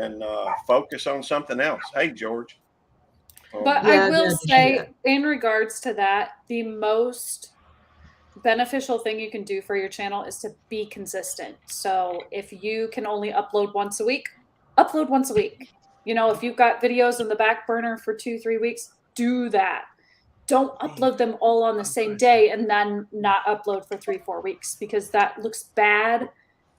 and focus on something else. Hey, George. But I will say, in regards to that, the most beneficial thing you can do for your channel is to be consistent. So if you can only upload once a week, upload once a week. You know, if you've got videos in the back burner for 2-3 weeks, do that. Don't upload them all on the same day and then not upload for 3-4 weeks, because that looks bad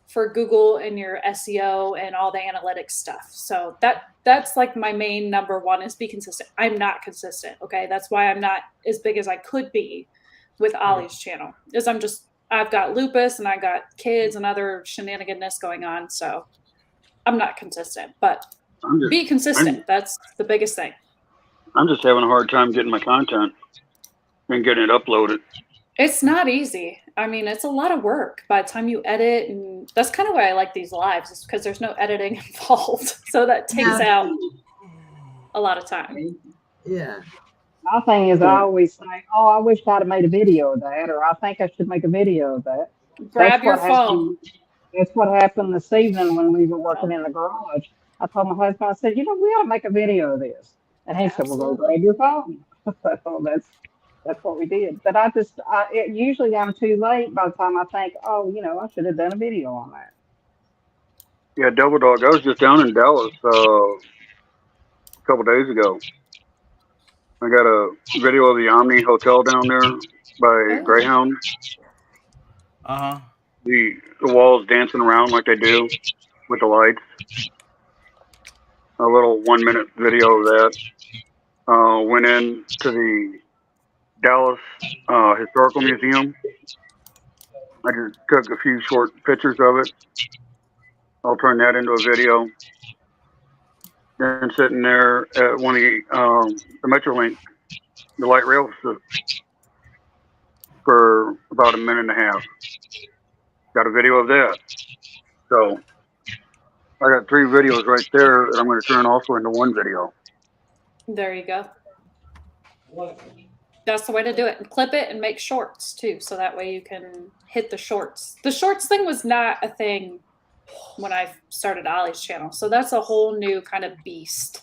for Google and your SEO and all the analytics stuff. So that's like my main number one is be consistent. I'm not consistent. Okay. That's why I'm not as big as I could be with Ollie's channel, is I've got lupus and I got kids and other shenaniganness going on. So I'm not consistent, but be consistent. That's the biggest thing. I'm just having a hard time getting my content and getting it uploaded. It's not easy. I mean, it's a lot of work by the time you edit, and that's kind of why I like these lives, is because there's no editing involved. So that takes out a lot of time. Yeah. My thing is, I always say, "Oh, I wish I'd have made a video of that," or "I think I should make a video of that." Grab your phone. That's what happened this evening when we were working in the garage. I told my husband, I said, "You know, we ought to make a video of this." And he said, "Well, go grab your phone." So that's what we did. But usually I'm too late by the time I think, "Oh, you know, I should have done a video on that." Yeah, Double Dog. I was just down in Dallas a couple days ago. I got a video of the Omni Hotel down there by Greyhound. The walls dancing around like they do with the lights. A little 1-minute video of that. Went in to the Dallas Historical Museum. I just took a few short pictures of it. I'll turn that into a video. Then sitting there at one of the Metrolink, the light rail for about a minute and a half. Got a video of that. So I got 3 videos right there that I'm going to turn also into one video. There you go. That's the way to do it. And clip it and make shorts too, so that way you can hit the shorts. The shorts thing was not a thing when I started Ollie's channel. So that's a whole new kind of beast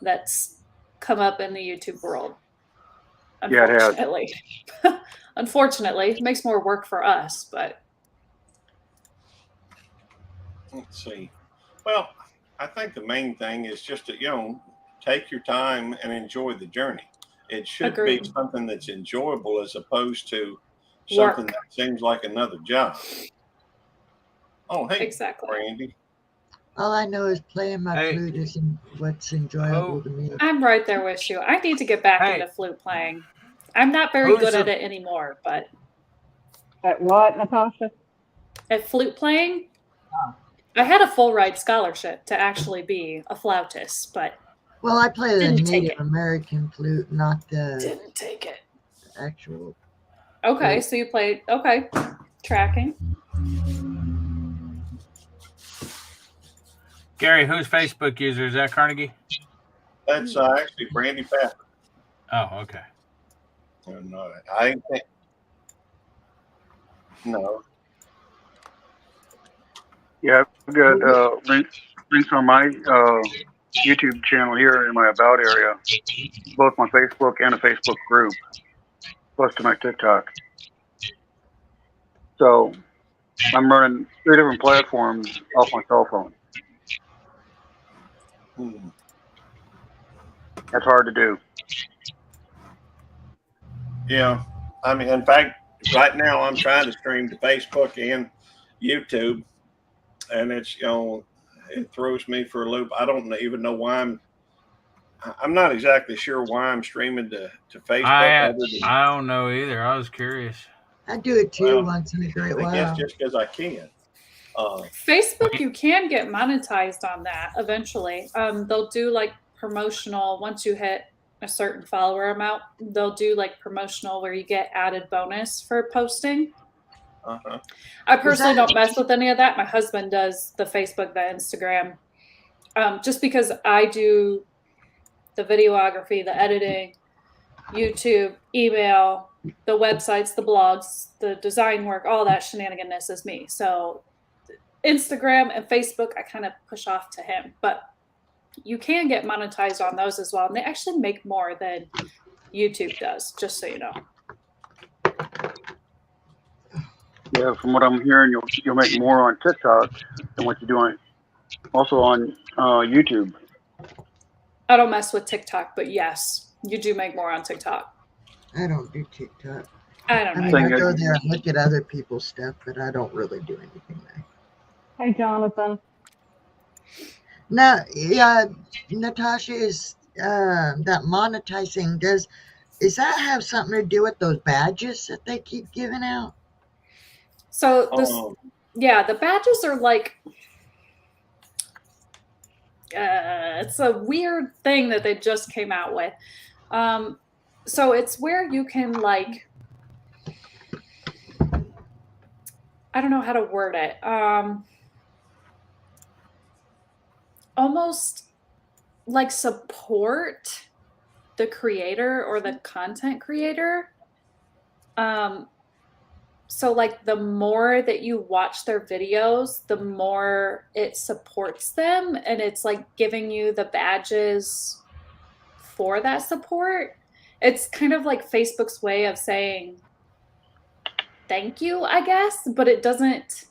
that's come up in the YouTube world. Unfortunately. Yeah, it has. Unfortunately, it makes more work for us, but let's see. Well, I think the main thing is just to, take your time and enjoy the journey. It should be something that's enjoyable as opposed to something that seems like another job. Oh, hey, exactly. Brandy. All I know is playing my flute is what's enjoyable to me. I'm right there with you. I need to get back into flute playing. I'm not very good at it anymore, but. At what, Natasha? At flute playing? Oh. I had a full ride scholarship to actually be a flautist, but. Well, I play the Native American flute, not the. Didn't take it. Actual. Okay, flute. so you played. Okay, tracking. Gary, whose Facebook user is that? Carnegie. That's actually Brandy Pepper. Oh, okay. No, I think. No. Yeah, I've got links on my YouTube channel here in my About area, both my Facebook and a Facebook group, plus to my TikTok. So I'm running 3 different platforms off my cell phone. That's hard to do. Yeah. I mean, in fact, right now I'm trying to stream to Facebook and YouTube, and it's, it throws me for a loop. I don't even know why I'm not exactly sure why I'm streaming to Facebook. I don't know either. I was curious. I do it too once in a great while. I guess just because I can. Facebook, you can get monetized on that eventually. They'll do like promotional, once you hit a certain follower amount, they'll do like promotional where you get added bonus for posting. I personally don't mess with any of that. My husband does the Facebook, the Instagram, just because I do the videography, the editing, YouTube, email, the websites, the blogs, the design work, all that shenaniganness is me. So Instagram and Facebook, I kind of push off to him, but you can get monetized on those as well. And they actually make more than YouTube does, just so you know. Yeah, from what I'm hearing, you'll make more on TikTok than what you're doing also on YouTube. I don't mess with TikTok, but yes, you do make more on TikTok. I don't do TikTok. I don't know. I mean, I go there and look at other people's stuff, but I don't really do anything there. Hey, Jonathan. Now, yeah, Natasha, is that monetizing, does that have something to do with those badges that they keep giving out? So this, the badges are like, it's a weird thing that they just came out with. So it's where you can, like, I don't know how to word it. Almost like support the creator or the content creator. So like the more that you watch their videos, the more it supports them, and it's like giving you the badges for that support. It's kind of like Facebook's way of saying thank you, I guess, but it doesn't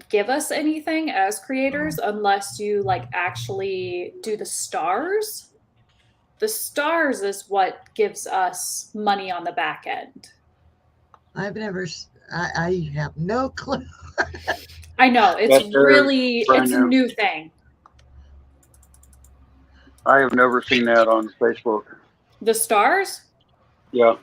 give us anything as creators unless you like actually do the stars. The stars is what gives us money on the back end. I have no clue. I know, it's a new thing. I have never seen that on Facebook. The stars? Yeah.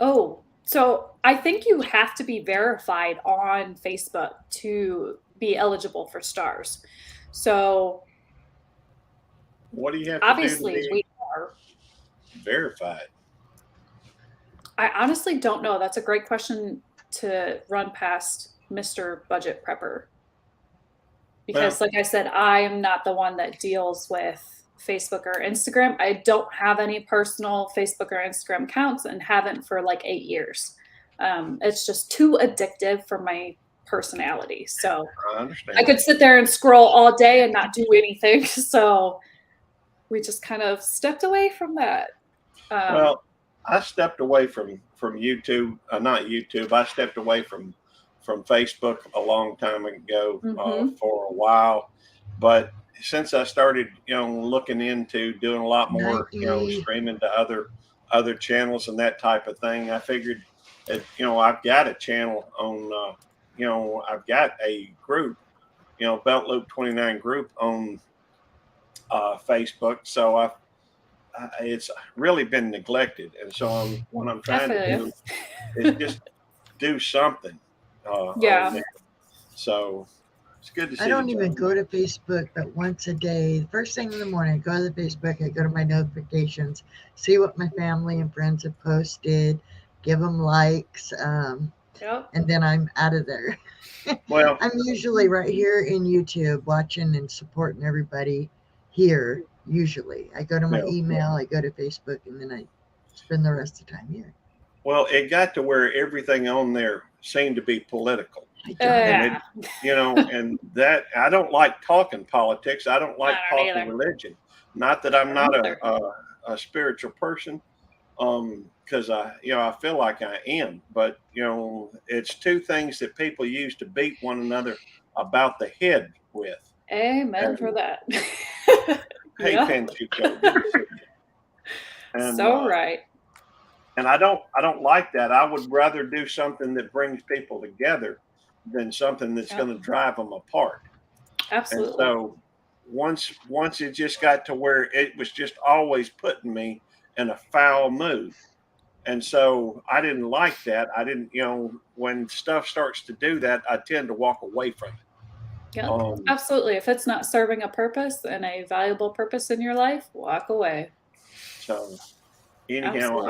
Oh, so I think you have to be verified on Facebook to be eligible for stars. So what do you have to obviously do to be we are verified? I honestly don't know. That's a great question to run past Mr. Budget Prepper. Because like I said, I am not the one that deals with Facebook or Instagram. I don't have any personal Facebook or Instagram accounts and haven't for like 8 years. It's just too addictive for my personality. So I understand. I could sit there and scroll all day and not do anything. So we just kind of stepped away from that. Well, I stepped away from YouTube, not YouTube. I stepped away from Facebook a long time ago for a while, but since I started, looking into doing a lot more, streaming to other channels and that type of thing, I figured that, I've got a channel on, I've got a group, Beltloop 29 group on Facebook. So it's really been neglected, and so what I'm trying to do is just do something. So it's good to see. I don't even go to Facebook but once a day. The first thing in the morning, I go to the Facebook, I go to my notifications, see what my family and friends have posted, give them likes, and then I'm out of there. Well, I'm usually right here in YouTube watching and supporting everybody here. Usually I go to my email, I go to Facebook, and then I spend the rest of the time here. Well, it got to where everything on there seemed to be political. Yeah. And that I don't like talking politics. I don't like talking religion. Not that I'm not a spiritual person, because I feel like I am. But it's two things that people use to beat one another about the head with. Amen for that. Hey, Penchico, good to see you. And, so right. And I don't like that. I would rather do something that brings people together than something that's going to drive them apart. Absolutely. And so once it just got to where it was just always putting me in a foul mood. And so I didn't like that. I didn't, when stuff starts to do that, I tend to walk away from it. Yeah, absolutely. If it's not serving a purpose and a valuable purpose in your life, walk away. So anyhow,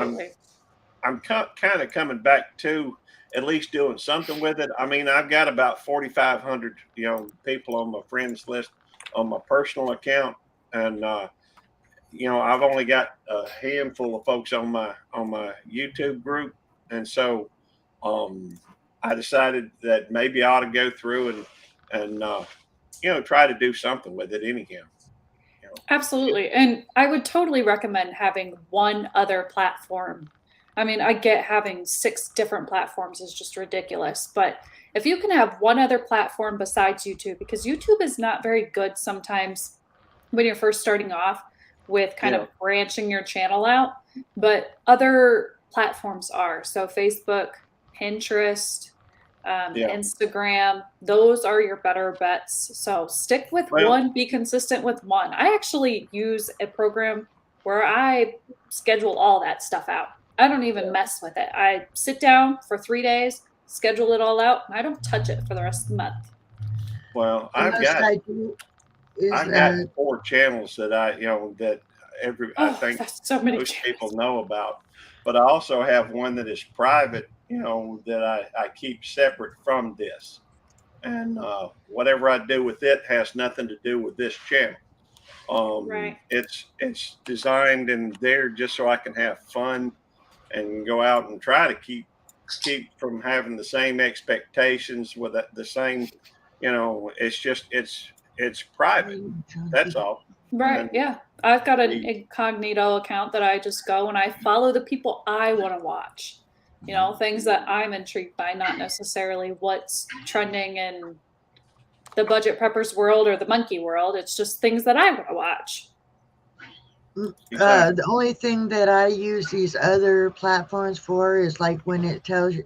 I'm kind of coming back to at least doing something with it. I mean, I've got about 4,500, people on my friends list on my personal account. And, I've only got a handful of folks on my YouTube group. And so, I decided that maybe I ought to go through and try to do something with it anyhow. Absolutely. And I would totally recommend having one other platform. I mean, I get having 6 different platforms is just ridiculous, but if you can have one other platform besides YouTube, because YouTube is not very good sometimes when you're first starting off with kind of branching your channel out, but other platforms are. So Facebook, Pinterest, Instagram, those are your better bets. So stick with one, be consistent with one. I actually use a program where I schedule all that stuff out. I don't even mess with it. I sit down for 3 days, schedule it all out, and I don't touch it for the rest of the month. Well, I've got 4 channels that I think so many most people know about, but I also have one that is private, that I keep separate from this, and whatever I do with it has nothing to do with this channel. Right. It's designed in there just so I can have fun and go out and try to keep from having the same expectations with the same, it's just it's private. That's all. Right. And yeah. I've got an incognito account that I just go and I follow the people I want to watch. Things that I'm intrigued by, not necessarily what's trending in the budget preppers world or the monkey world. It's just things that I want to watch. The only thing that I use these other platforms for is like when it tells you,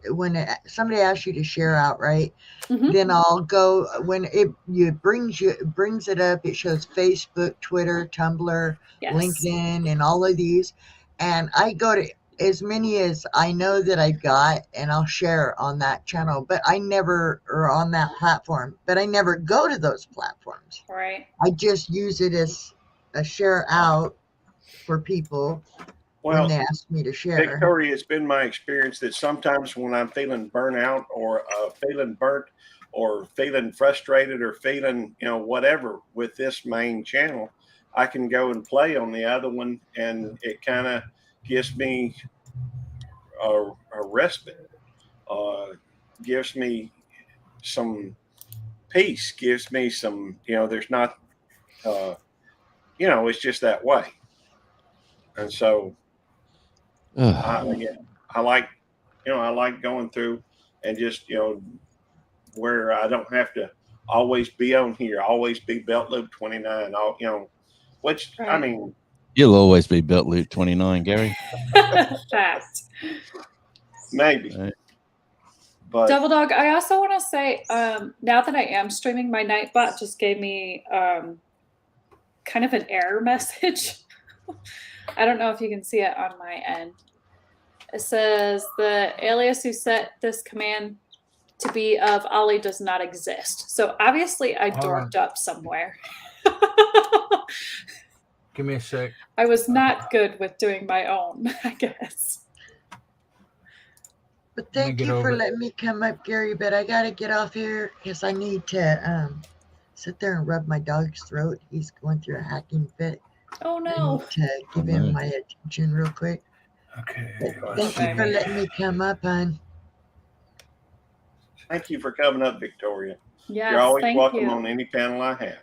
somebody asks you to share out, right? Mm-hmm. Then I'll go when it brings it up. It shows Facebook, Twitter, Tumblr, LinkedIn, and all of these, and I go to as many as I know that I've got, and I'll share on that channel. But I never, or on that platform, but I never go to those platforms. Right. I just use it as a share out for people when they ask me to share. Victoria, it's been my experience that sometimes when I'm feeling burnout or feeling burnt or feeling frustrated or feeling, whatever with this main channel, I can go and play on the other one, and it kind of gives me a respite, gives me some peace, gives me some, there's not, it's just that way. And so I like, I like going through and just, where I don't have to always be on here, always be Beltloop 29, which, I mean. You'll always be Beltloop 29, Gary. Fact. Maybe. Right. But Devil Dog, I also want to say, now that I am streaming, my Nightbot just gave me kind of an error message. I don't know if you can see it on my end. It says the alias who set this command to be of Ollie does not exist. So obviously I dorked up somewhere. Give me a sec. I was not good with doing my own, I guess. But thank you for letting me come up, Gary, but I got to get off here because I need to sit there and rub my dog's throat. He's going through a hacking fit. Oh, no. I need to give him my attention real quick. Okay. Thank you for letting me come up, hon. Thank you for coming up, Victoria. Yes, you're always welcome on any panel I have.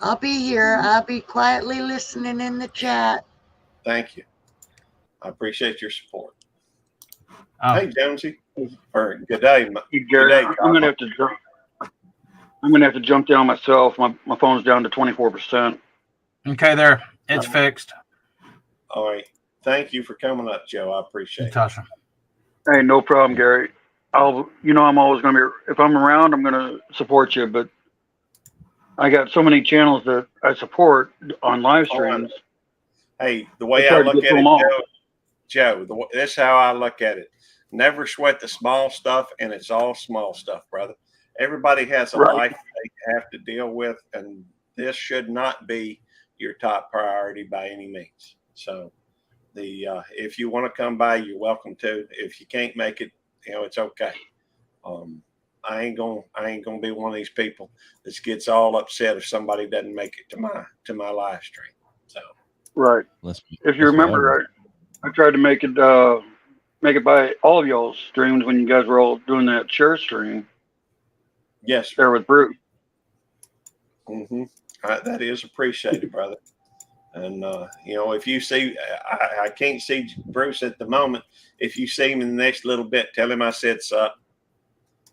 I'll be here. I'll be quietly listening in the chat. Thank you. I appreciate your support. Hey, Jonesy. Or good day, Gary. I'm gonna have to jump down myself. My phone's down to 24%. Okay, there. It's fixed. All right. Thank you for coming up, Joe. I appreciate it. Awesome. Hey, no problem, Gary. I'm always gonna be. If I'm around, I'm gonna support you. But I got so many channels that I support on live streams. Hey, the way I look at it, Joe, this is how I look at it. Never sweat the small stuff, and it's all small stuff, brother. Everybody has a life they have to deal with, and this should not be your top priority by any means. So, if you want to come by, you're welcome to. If you can't make it, it's okay. I ain't gonna be one of these people that gets all upset if somebody doesn't make it to my live stream. So, right. If you remember, I tried to make it by all of y'all's streams when you guys were all doing that share stream. Yes, sir. there with Bruce. That is appreciated, brother. And if you see, I can't see Bruce at the moment. If you see him in the next little bit, tell him I said sup.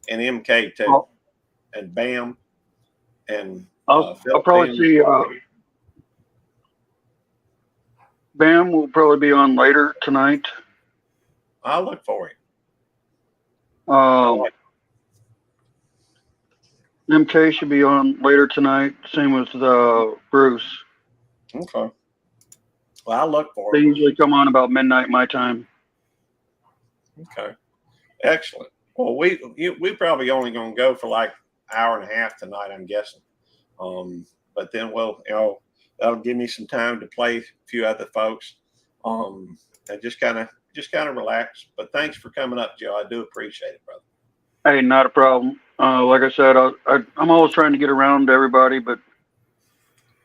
And MK too, and Bam, and I'll probably see. Bam will probably be on later tonight. I'll look for him. MK should be on later tonight. Same with Bruce. Okay. Well, I'll look for They him. usually come on about midnight my time. Okay. Excellent. Well, we probably only going to go for like an hour and a half tonight, I'm guessing. But then that'll give me some time to play a few other folks. And just kind of relax. But thanks for coming up, Joe. I do appreciate it, brother. Hey, not a problem. Like I said, I'm always trying to get around to everybody, but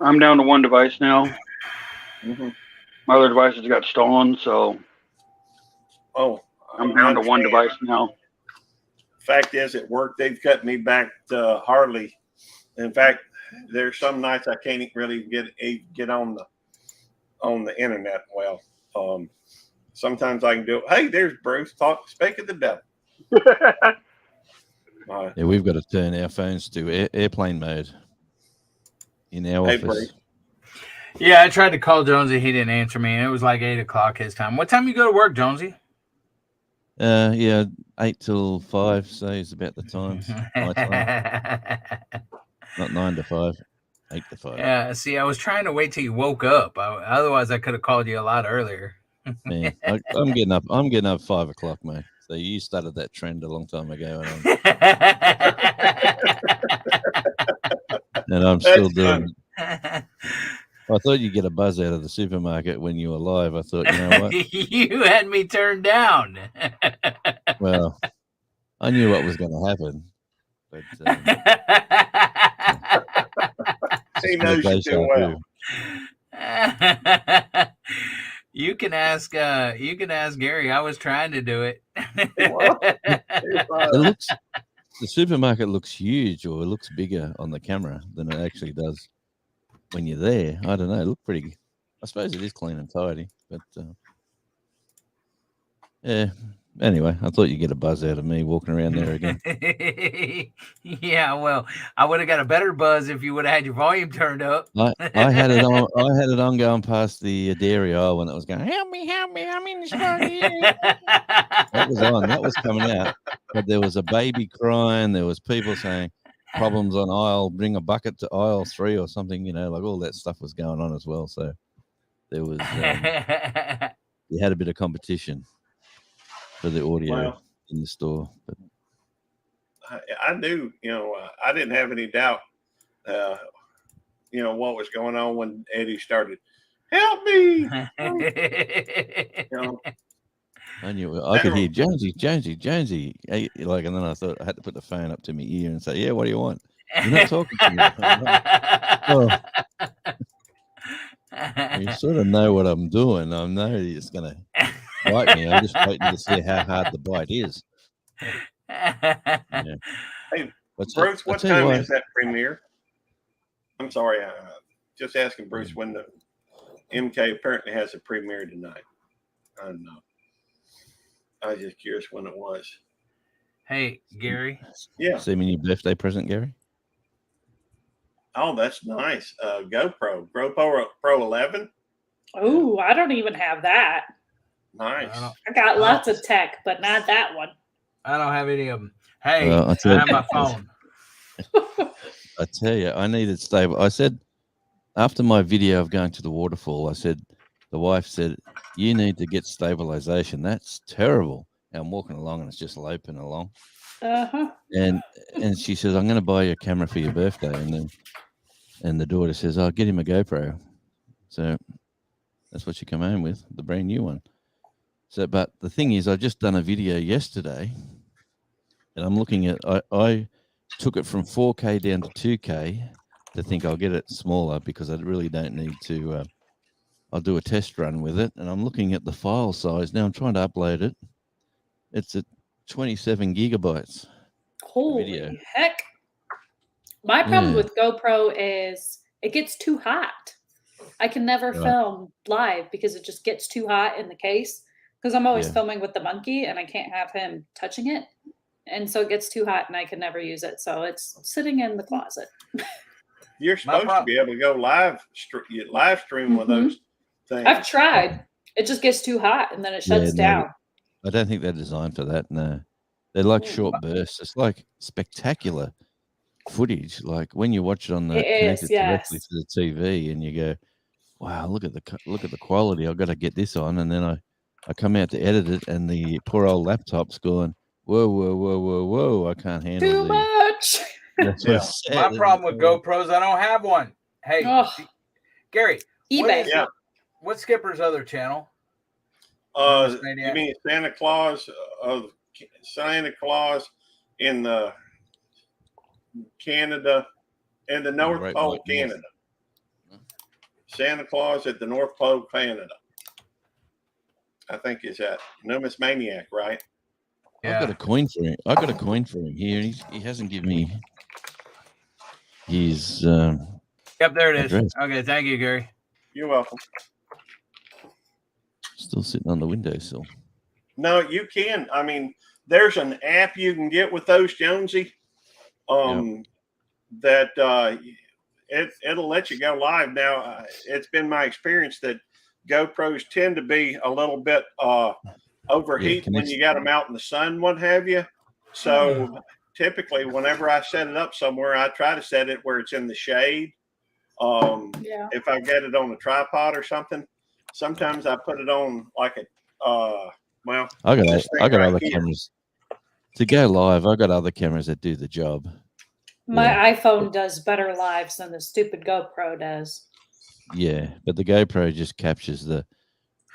I'm down to one device now. My other devices got stolen, so I'm down to one device now. Fact is, at work they've cut me back to hardly. In fact, there's some nights I can't really get on the internet. Well, sometimes I can do it. Hey, there's Bruce. Speak of the devil. Yeah, we've got to turn our phones to airplane mode in our office. Bruce. Yeah, I tried to call Jonesy. He didn't answer me. And it was like 8 o'clock his time. What time you go to work, Jonesy? Yeah, 8 till 5, so it's about the times. My time. Not 9 to 5, 8 to 5. Yeah, see, I was trying to wait till you woke up. Otherwise, I could have called you a lot earlier. Man, I'm getting up. I'm getting up 5 o'clock, mate. So you started that trend a long time ago, and I'm still doing it. I thought you'd get a buzz out of the supermarket when you were live. I thought, you know what? You had me turned down. Well, I knew what was going to happen. But he knows you too well. You can ask Gary. I was trying to do it. The supermarket looks huge, or it looks bigger on the camera than it actually does when you're there. I don't know. It looked pretty. I suppose it is clean and tidy, but yeah. Anyway, I thought you'd get a buzz out of me walking around there again. Yeah, well, I would have got a better buzz if you would have had your volume turned up. I had it on. I had it on going past the dairy aisle when it was going. Help me! I'm in the store. That was on. That was coming out. But there was a baby crying. There was people saying problems on aisle. Bring a bucket to aisle 3 or something. Like all that stuff was going on as well. So there was. You had a bit of competition for the audio in the store, but I knew, I didn't have any doubt, what was going on when Eddie started. Help me! I knew I could hear Jonesy. And then I thought I had to put the phone up to my ear and say, "Yeah, what do you want? You're not talking to me." You sort of know what I'm doing. I know it's going to bite me. I'm just waiting to see how hard the bite is. Yeah. Hey, Bruce, what time is that premiere? I'm sorry, just asking Bruce when the MK apparently has a premiere tonight. I don't know. I was just curious when it was. Hey, Gary. Yeah. See me your birthday present, Gary? Oh, that's nice. GoPro Pro 11. Oh, I don't even have that. Nice. I got lots of tech, but not that one. I don't have any of them. Hey, I have my phone. I tell you, I needed stable. I said, after my video of going to the waterfall, the wife said, you need to get stabilization. That's terrible. And I'm walking along and it's just loping along. Uh-huh. And she says, I'm going to buy you a camera for your birthday. And the daughter says, I'll get him a GoPro. So that's what she come home with, the brand new one. So, but the thing is, I just done a video yesterday, and I'm looking at. I took it from 4K down to 2K to think I'll get it smaller because I really don't need to. I'll do a test run with it, and I'm looking at the file size now. I'm trying to upload it. It's at 27 gigabytes. Holy heck! My problem with GoPro is it gets too hot. I can never film live because it just gets too hot in the case, because I'm always filming with the monkey and I can't have him touching it. And so it gets too hot and I can never use it. So it's sitting in the closet. You're supposed to be able to go live stream with those things. I've tried. It just gets too hot and then it shuts down. I don't think they're designed for that. No, they're like short bursts. It's like spectacular footage. Like when you watch it on the connected directly to the TV, and you go, "Wow, look at the quality. I've got to get this on." And then I come out to edit it, and the poor old laptop's going, "Whoa, whoa, whoa, whoa, whoa! I can't handle too much." My problem with GoPros, I don't have one. Hey, Gary, eBay. What's Skipper's other channel? You mean Santa Claus in the Canada, in the North Pole, Canada. Santa Claus at the North Pole, Canada. I think is that Numismaniac, right? Yeah. I've got a coin for him. I've got a coin for him here. He hasn't given me his. Yep, there it address. is. Okay, thank you, Gary. You're welcome. Still sitting on the windowsill. No, you can. I mean, there's an app you can get with those, Jonesy. That it'll let you go live. Now, it's been my experience that GoPros tend to be a little bit overheat when you got them out in the sun, what have you. So typically, whenever I set it up somewhere, I try to set it where it's in the shade. If I get it on a tripod or something, sometimes I put it on like a I got other cameras to go live. I got other cameras that do the job. My iPhone does better lives than the stupid GoPro does. Yeah, but the GoPro just captures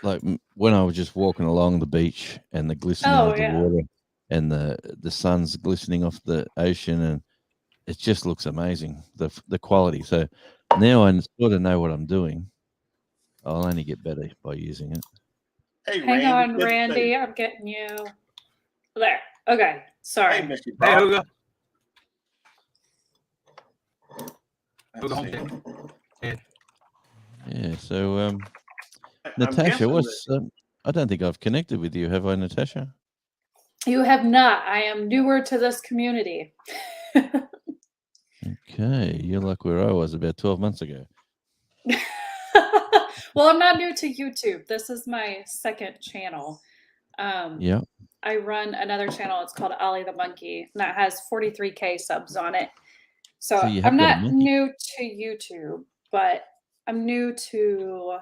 like when I was just walking along the beach and the glistening of the water and the sun's glistening off the ocean, and it just looks amazing, the quality. So now I sort of know what I'm doing. I'll only get better by using it. Hey, hang on, Randy. I'm getting you there. Okay, sorry. Hey, Mr. Bob. Yeah, so Natasha, I don't think I've connected with you, have I, Natasha? You have not. I am newer to this community. Okay, you're like where I was about 12 months ago. Well, I'm not new to YouTube. This is my second channel. I run another channel. It's called Ollie the Monkey, and that has 43K subs on it. So I'm not new to YouTube, but I'm new to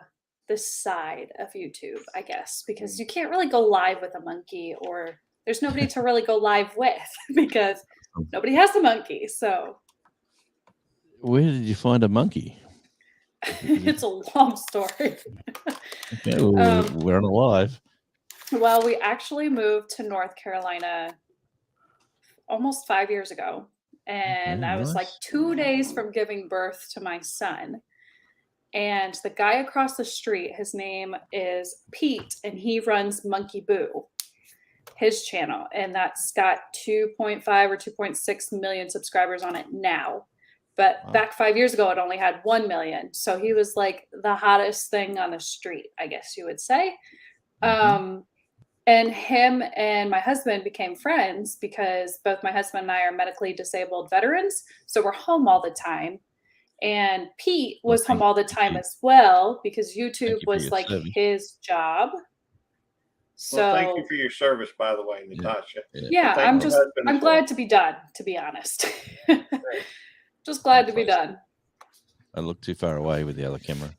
this side of YouTube, I guess, because you can't really go live with a monkey, or there's nobody to really go live with because nobody has a monkey. So where did you find a monkey? It's a long story. Okay, well, we're on a live. Well, we actually moved to North Carolina almost 5 years ago. And I was like 2 days from giving birth to my son. And the guy across the street, his name is Pete, and he runs Monkey Boo, his channel. And that's got 2.5 or 2.6 million subscribers on it now. But back 5 years ago, it only had 1 million. So he was like the hottest thing on the street, I guess you would say. And him and my husband became friends because both my husband and I are medically disabled veterans. So we're home all the time. And Pete was home all the time as well because YouTube was like his job. So thank you for your service, by the way, Natasha. Yeah, I'm glad to be done, to be honest. Just glad to be done. I look too far away with the other camera.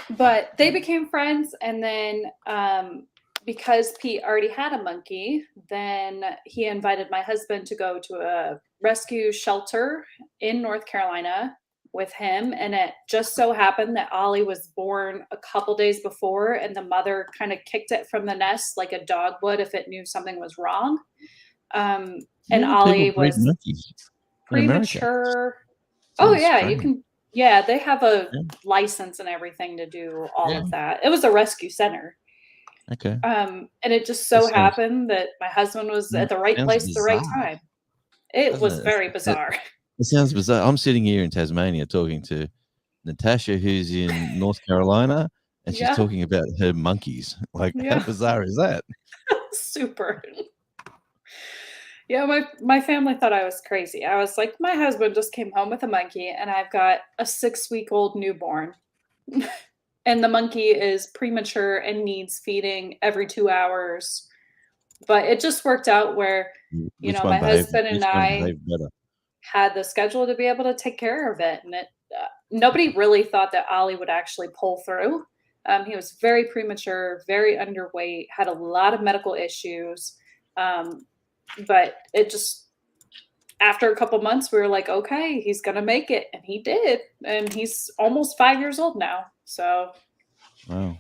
But they became friends, and then because Pete already had a monkey, then he invited my husband to go to a rescue shelter in North Carolina with him. And it just so happened that Ollie was born a couple days before, and the mother kind of kicked it from the nest like a dog would if it knew something was wrong. And Ollie was premature. Oh yeah, you can. Yeah, they have a license and everything to do all of that. It was a rescue center. Okay. And it just so happened that my husband was at the right place at the right time. It was very bizarre. It sounds bizarre. I'm sitting here in Tasmania talking to Natasha, who's in North Carolina, and she's Yeah. talking about her monkeys. Like, Yeah. how bizarre is that? Super. Yeah, my family thought I was crazy. I was like, my husband just came home with a monkey, and I've got a 6-week-old newborn. And the monkey is premature and needs feeding every 2 hours. But it just worked out where, Which my one behaved? husband and Which one I behaved better? had the schedule to be able to take care of it. And nobody really thought that Ollie would actually pull through. He was very premature, very underweight, had a lot of medical issues. But it just, after a couple months, we were like, okay, he's going to make it. And he did. And he's almost 5 years old now. So. Wow.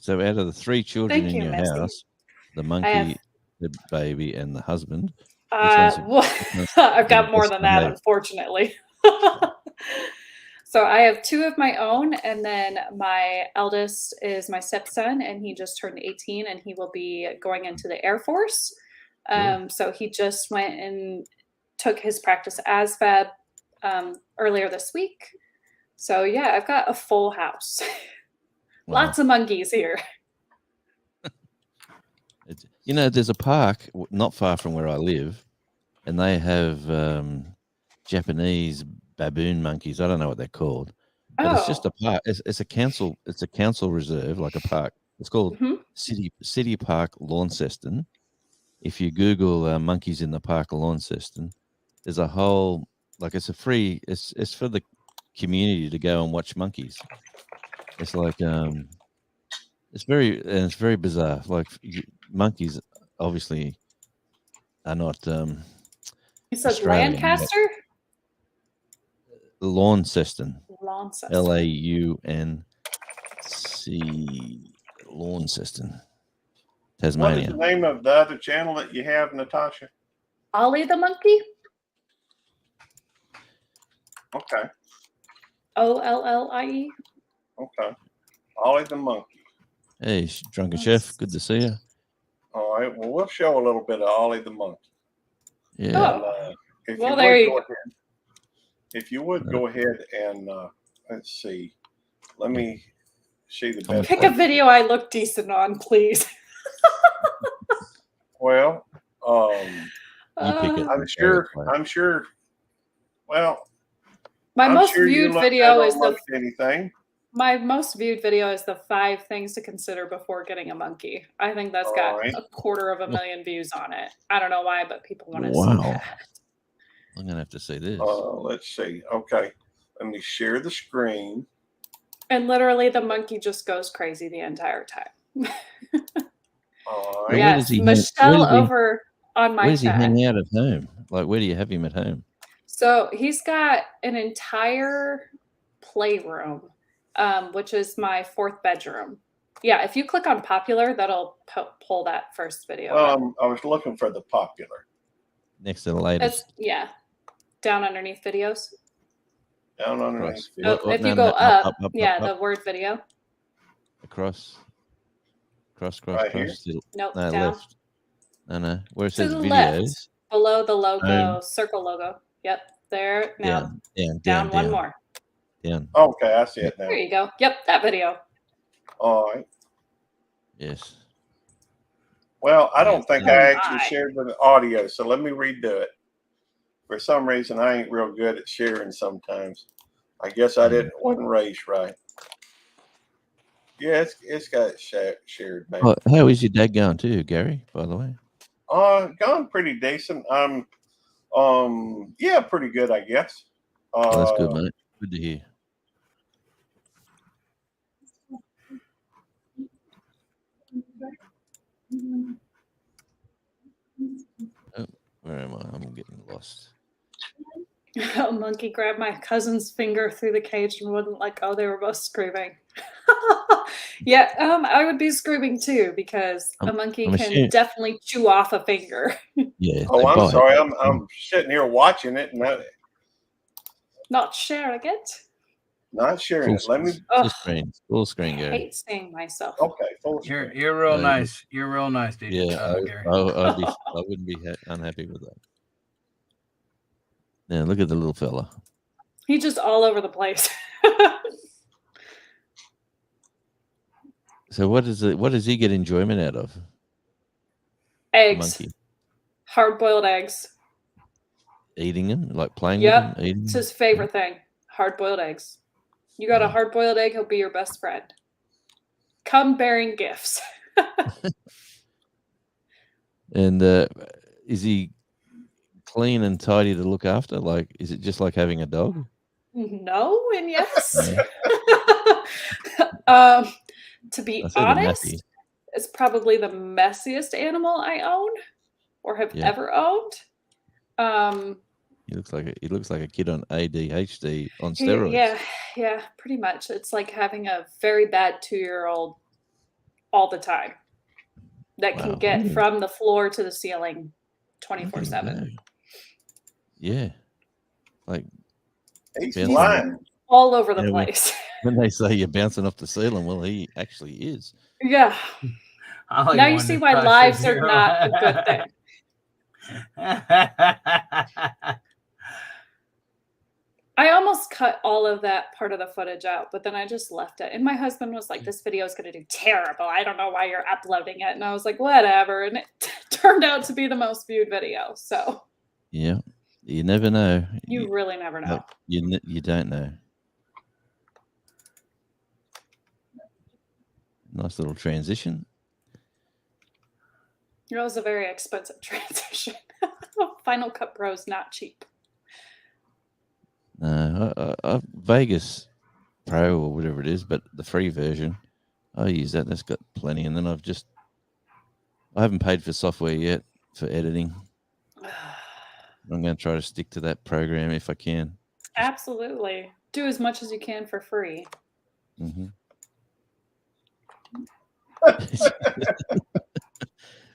So out of the 3 children Thank in you, your Misty. house, the monkey, the baby, and the husband, I've got more than that, unfortunately. So I have 2 of my own, and then my eldest is my stepson, and he just turned 18, and he will be going into the Air Force. So he just went and took his practice ASVAB earlier this week. So yeah, I've got a full house. Wow. Lots of monkeys here. There's a park not far from where I live, and they have Japanese baboon monkeys. I don't know what they're called, but it's just a park. It's a council. It's a council reserve, like a park. It's called City Park Launceston. If you Google monkeys in the park Launceston, there's a whole it's a free. It's for the community to go and watch monkeys. It's like it's very bizarre. Like monkeys, obviously, are not. You said Australian, Lancaster? Launceston. Launceston. Launceston. Launceston. Tasmania. What is the name of the other channel that you have, Natasha? Ollie the monkey? Okay. OLLIE? Okay. Ollie the monkey. Hey, Drunken Chef. Good to see you. All right. Well, we'll show a little bit of Ollie the monkey. Yeah. And, if you would go ahead and let's see. Let me see the best. Pick a video I look decent on, please. Well, you pick it. I'm sure. Well, my most viewed video is my most viewed video is the 5 things to consider before getting a monkey. I think that's got 250,000 views on it. I don't know why, but people want to see that. I'm gonna have to see this. Let's see. Okay, let me share the screen. And literally, the monkey just goes crazy the entire time. All right. Yes, Michelle over on my chat. Where does he hang out at home? Like, where do you have him at home? So he's got an entire playroom, which is my 4th bedroom. Yeah, if you click on popular, that'll pull that first video. Well, I was looking for the popular. Next to the latest. Yeah, down underneath videos. Down underneath. If you go up, the word video. Cross. Right here? Nope, no, down. left. No. Where it says videos. Left, below the logo, circle logo. Yep, there. Now down one more. Down. Okay, I see it now. There you go. Yep, that video. All right. Yes. Well, I don't think I actually shared the audio, so let me redo it. For some reason, I ain't real good at sharing sometimes. I guess I wasn't raised right. Yeah, it's got shared, man. Well, how is your dad going too, Gary, by the way? Gone pretty decent. Yeah, pretty good, I guess. Well, that's good, mate. Good to hear. Oh, where am I? I'm getting lost. A monkey grabbed my cousin's finger through the cage and wouldn't let go. They were both screaming. Yeah, I would be screaming too because a monkey can definitely chew off a finger. Yeah. Oh, I'm sorry. I'm sitting here watching it and not sharing it. Not sharing it. Let me full screen, Gary. I hate seeing myself. Okay, full screen. You're real nice. You're real nice, dude. Yeah, Gary. I wouldn't be unhappy with that. Yeah, look at the little fella. He's just all over the place. So what does he get enjoyment out of? Eggs. Monkey. Hard-boiled eggs. Eating them? Like playing Yep. with them? Eating It's them? his favorite thing. Hard-boiled eggs. You got a hard-boiled egg, he'll be your best friend. Come bearing gifts. And is he clean and tidy to look after? Like, is it just like having a dog? No and yes. To be honest, it's probably the messiest animal I own or have ever owned. He looks like a kid on ADHD on steroids. Yeah, pretty much. It's like having a very bad 2-year-old all the time that can get from the floor to the ceiling 24/7. Yeah, like he's flying all over the place. When they say you're bouncing off the ceiling, well, he actually is. Yeah. Now you see why lives are not a good thing. I almost cut all of that part of the footage out, but then I just left it. And my husband was like, this video is going to do terrible. I don't know why you're uploading it. And I was like, whatever. And it turned out to be the most viewed video. So yeah, you never know. You really never know. You don't know. Nice little transition. It was a very expensive transition. Final Cut Pro is not cheap. Vegas Pro or whatever it is, but the free version, I use that. That's got plenty. And then I haven't paid for software yet for editing. I'm going to try to stick to that program if I can. Absolutely. Do as much as you can for free. Mm-hmm.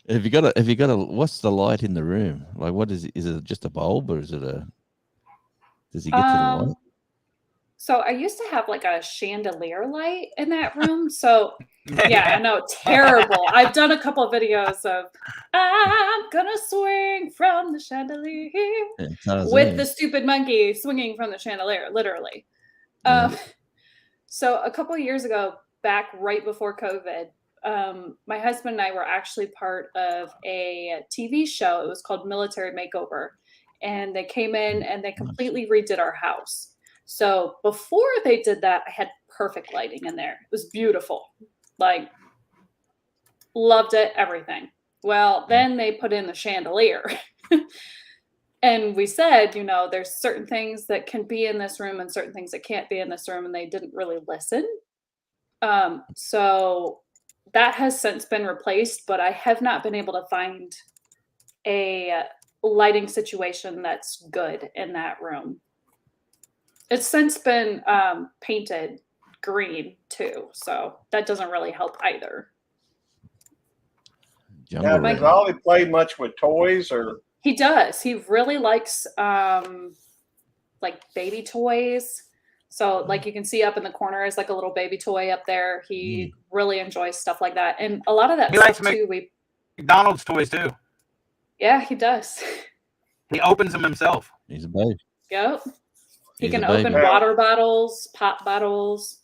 Have you got a what's the light in the room? Like, what is it? Is it just a bulb or is it does he get to the light? So I used to have like a chandelier light in that room. So yeah, I know, terrible. I've done a couple of videos of I'm gonna swing from the chandelier with the stupid monkey swinging from the chandelier, literally. So a couple of years ago, back right before COVID, my husband and I were actually part of a TV show. It was called Military Makeover. And they came in and they completely redid our house. So before they did that, I had perfect lighting in there. It was beautiful. Like, loved it, everything. Well, then they put in the chandelier. And we said, there's certain things that can be in this room and certain things that can't be in this room. And they didn't really listen. So that has since been replaced, but I have not been able to find a lighting situation that's good in that room. It's since been painted green too, so that doesn't really help either. Now, does Ollie play much with toys, or? He does. He really likes like baby toys. So like you can see up in the corner is like a little baby toy up there. He really enjoys stuff like that, and a lot of that stuff too. McDonald's toys too. Yeah, he does. He opens them himself. He's a babe. Yep. He can open water bottles, pop bottles.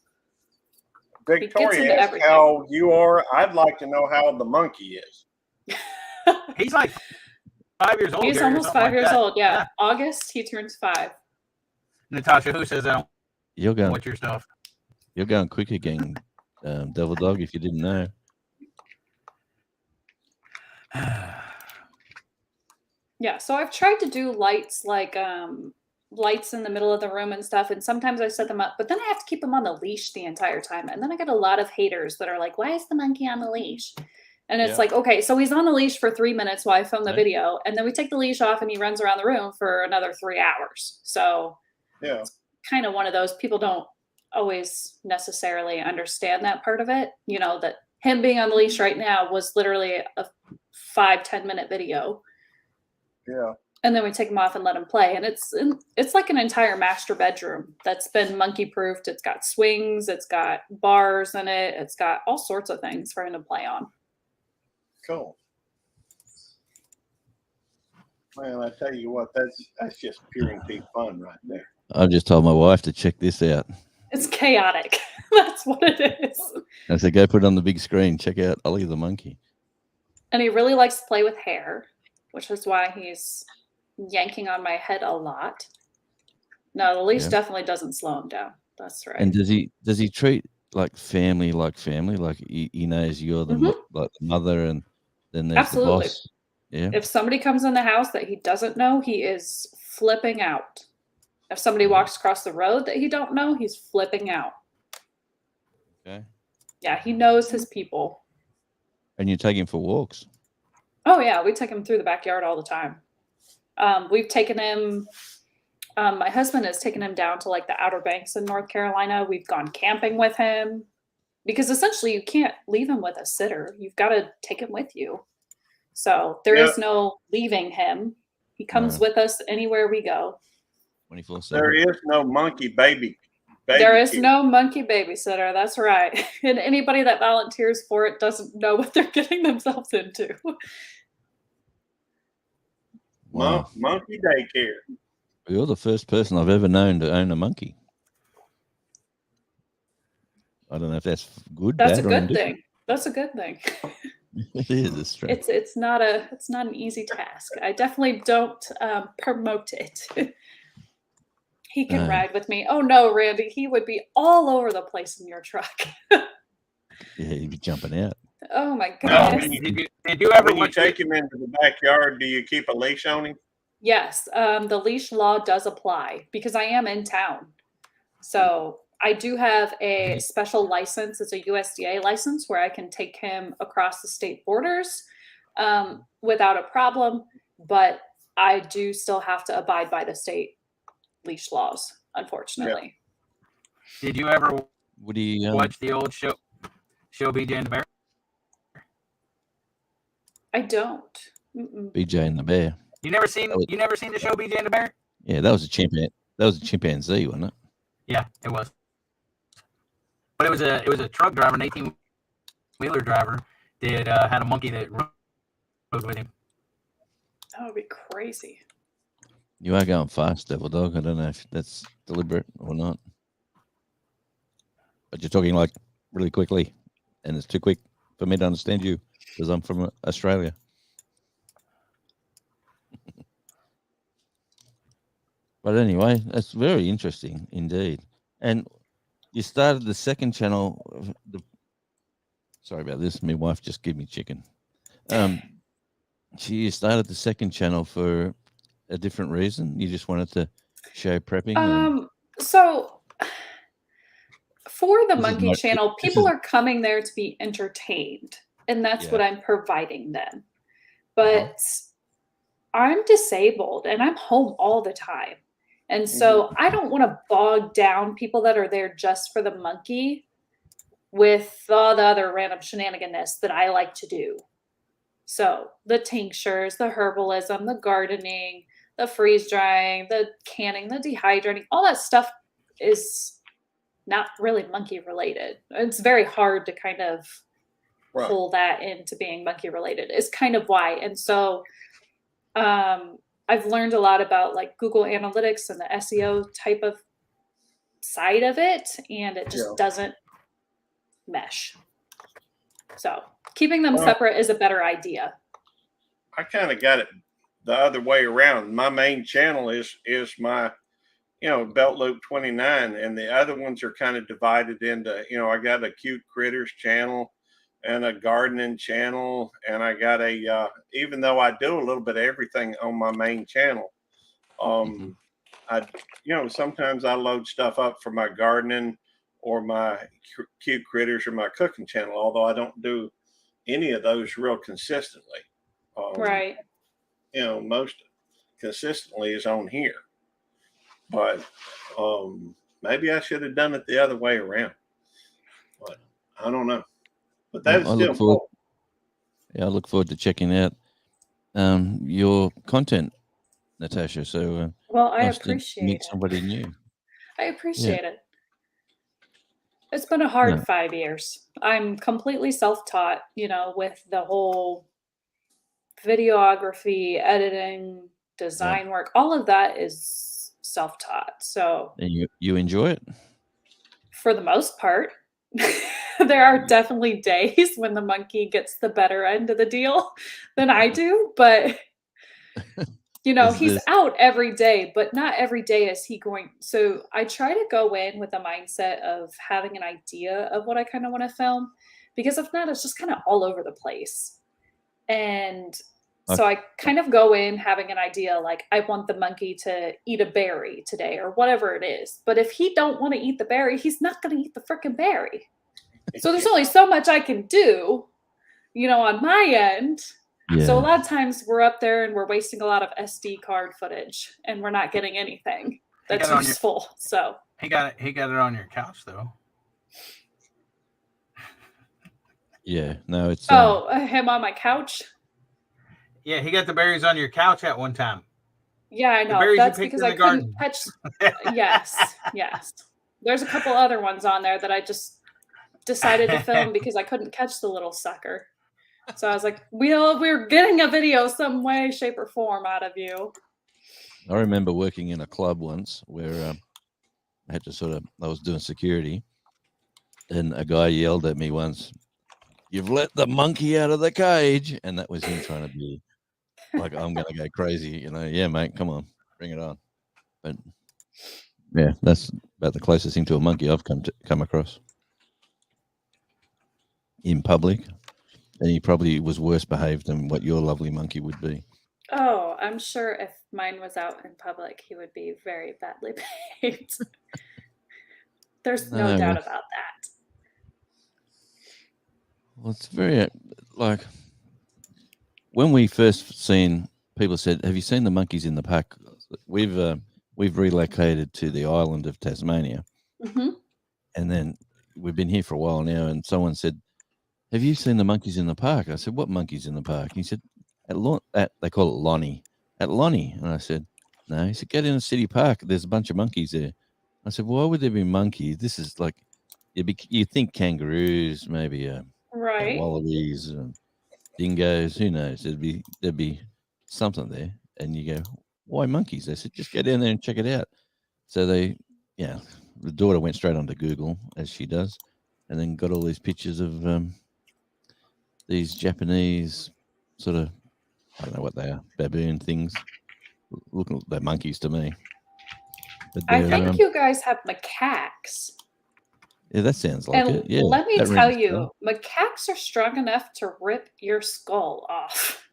Victoria asked how you are. I'd like to know how the monkey is. He's like 5 years old. He's almost 5 years old. Yeah. August, he turns 5. Natasha, who says I don't want your stuff? You're going quick again, Devil Dog, if you didn't know. Yeah, so I've tried to do lights like lights in the middle of the room and stuff, and sometimes I set them up, but then I have to keep them on the leash the entire time. And then I get a lot of haters that are like, why is the monkey on the leash? And it's like, okay, so he's on the leash for 3 minutes while I film the video, and then we take the leash off and he runs around the room for another 3 hours. So yeah, it's kind of one of those, people don't always necessarily understand that part of it. That him being on the leash right now was literally a 5-10 minute video. Yeah. And then we take him off and let him play. And it's like an entire master bedroom that's been monkey proofed. It's got swings, it's got bars in it, it's got all sorts of things for him to play on. Cool. Well, I tell you what, that's just pure and peak fun right there. I've just told my wife to check this out. It's chaotic. That's what it is. I said, go put it on the big screen. Check out Ollie the monkey. And he really likes to play with hair, which is why he's yanking on my head a lot. No, the leash definitely doesn't slow him down. That's right. And does he treat like family? Like he knows you're the like the mother, and then there's the boss. Yeah. If somebody comes in the house that he doesn't know, he is flipping out. If somebody walks across the road that he don't know, he's flipping out. Okay. Yeah, he knows his people. And you take him for walks? Oh yeah, we take him through the backyard all the time. We've taken him. My husband has taken him down to like the Outer Banks in North Carolina. We've gone camping with him because essentially you can't leave him with a sitter. You've got to take him with you. So there is no leaving him. He comes with us anywhere we go. 24/7. There is no monkey baby. There is no monkey babysitter. That's right. And anybody that volunteers for it doesn't know what they're getting themselves into. Wow. Monkey daycare. You're the first person I've ever known to own a monkey. I don't know if that's good. That's bad, a or good thing. That's a good thing. It is. It's true. It's not an easy task. I definitely don't promote it. He can ride with me. Oh no, Randy, he would be all over the place in your truck. Yeah, he'd be jumping out. Oh my goodness. Did you ever when you take him into the backyard, do you keep a leash on him? Yes, the leash law does apply because I am in town. So I do have a special license. It's a USDA license where I can take him across the state borders without a problem. But I do still have to abide by the state leash laws, unfortunately. Did you ever watch the old show BJ and the Bear? I don't. BJ and the Bear. You never seen the show BJ and the Bear? Yeah, that was a chimpanzee. That was a chimpanzee, wasn't it? Yeah, it was. But it was a truck driver, an 18-wheeler driver that had a monkey that rode with him. That would be crazy. You are going fast, Devil Dog. I don't know if that's deliberate or not. But you're talking like really quickly, and it's too quick for me to understand you because I'm from Australia. But anyway, that's very interesting indeed. And you started the second channel. Sorry about this. My wife just gave me chicken. You started the second channel for a different reason. You just wanted to show prepping. So for the monkey channel, people are coming there to be entertained, and that's what I'm providing them. But I'm disabled and I'm home all the time. And so I don't want to bog down people that are there just for the monkey with all the other random shenanigans that I like to do. So the tinctures, the herbalism, the gardening, the freeze drying, the canning, the dehydrating, all that stuff is not really monkey related. It's very hard to kind of pull that into being monkey related is kind of why. And so I've learned a lot about like Google Analytics and the SEO type of side of it, and it just doesn't mesh. So keeping them separate is a better idea. I kind of got it the other way around. My main channel is my, Beltloop 29, and the other ones are kind of divided into, I got a cute critters channel and a gardening channel, and I got a even though I do a little bit of everything on my main channel, I sometimes I load stuff up for my gardening or my cute critters or my cooking channel, although I don't do any of those real consistently. Right. Most consistently is on here, but maybe I should have done it the other way around, but I don't know. But that's still cool. Yeah, I look forward to checking out your content, Natasha. So, well, I appreciate meet somebody new. I appreciate it. It's been a hard 5 years. I'm completely self-taught, with the whole videography, editing, design work, all of that is self-taught. So And you enjoy it? for the most part. There are definitely days when the monkey gets the better end of the deal than I do, but you know, he's out every day, but not every day is he going. So I try to go in with a mindset of having an idea of what I kind of want to film, because if not, it's just kind of all over the place. And so I kind of go in having an idea, like I want the monkey to eat a berry today or whatever it is. But if he don't want to eat the berry, he's not going to eat the freaking berry. So there's only so much I can do, you know, on my end. Yeah. So a lot of times we're up there and we're wasting a lot of SD card footage and we're not getting anything that's useful. So he got it on your couch though. Yeah, no, it's him on my couch. Yeah, he got the berries on your couch at one time. Yeah, I know. That's because I couldn't catch. Yes. There's a couple other ones on there that I just decided to film because I couldn't catch the little sucker. So I was like, we're getting a video some way, shape, or form out of you. I remember working in a club once where I had to I was doing security, and a guy yelled at me once, "You've let the monkey out of the cage," and that was him trying to be like, "I'm gonna go crazy," you know. Yeah, mate, come on, bring it on. But yeah, that's about the closest thing to a monkey I've come across in public, and he probably was worse behaved than what your lovely monkey would be. Oh, I'm sure if mine was out in public, he would be very badly behaved. There's no doubt about that. Well, it's very like when we first seen people said, "Have you seen the monkeys in the park?" We've relocated to the island of Tasmania, and then we've been here for a while now. And someone said, "Have you seen the monkeys in the park?" I said, "What monkeys in the park?" He said, "At they call it Lonnie, at Lonnie." And I said, "No." He said, "Get in a city park. There's a bunch of monkeys there." I said, "Why would there be monkeys? This is like you think kangaroos, maybe right, wallabies, dingoes. Who knows? There'd be something there." And you go, "Why monkeys?" They said, "Just go down there and check it out." So the daughter went straight onto Google, as she does, and then got all these pictures of these Japanese sort of, I don't know what they are, baboon things. Looking like monkeys to me. But I think you guys have macaques. Yeah, that sounds like it. Yeah. Let me tell you, macaques are strong enough to rip your skull off.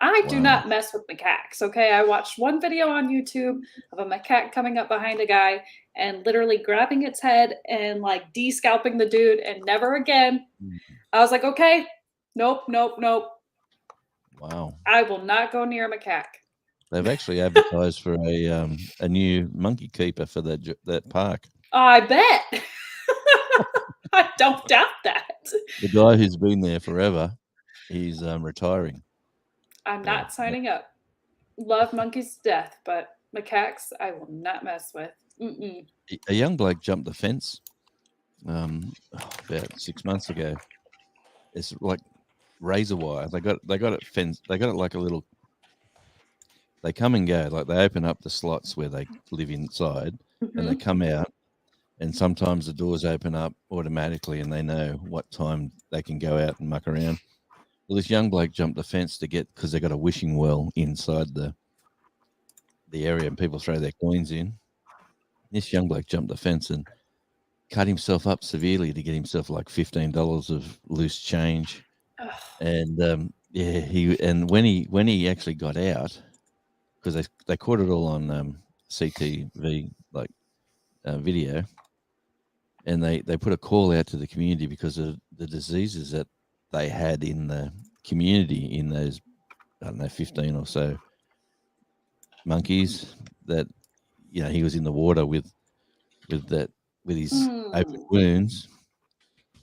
I do not mess with macaques, okay? I watched one video on YouTube of a macaque coming up behind a guy and literally grabbing its head and like de-scalping the dude, and never again. I was like, okay, nope. Wow. I will not go near a macaque. They've actually advertised for a new monkey keeper for that park. I bet. I don't doubt that. The guy who's been there forever, he's retiring. I'm not signing up. Love monkeys to death, but macaques I will not mess with. A young bloke jumped the fence about 6 months ago. It's like razor wire. They got it fenced. They got it like a little. They come and go. Like they open up the slots where they live inside, and they come out. And sometimes the doors open up automatically, and they know what time they can go out and muck around. Well, this young bloke jumped the fence because they got a wishing well inside the area, and people throw their coins in. This young bloke jumped the fence and cut himself up severely to get himself like $15 of loose change. And when he actually got out, because they caught it all on CTV video, and they put a call out to the community because of the diseases that they had in the community in those, I don't know, 15 or so monkeys that, he was in the water with his open wounds.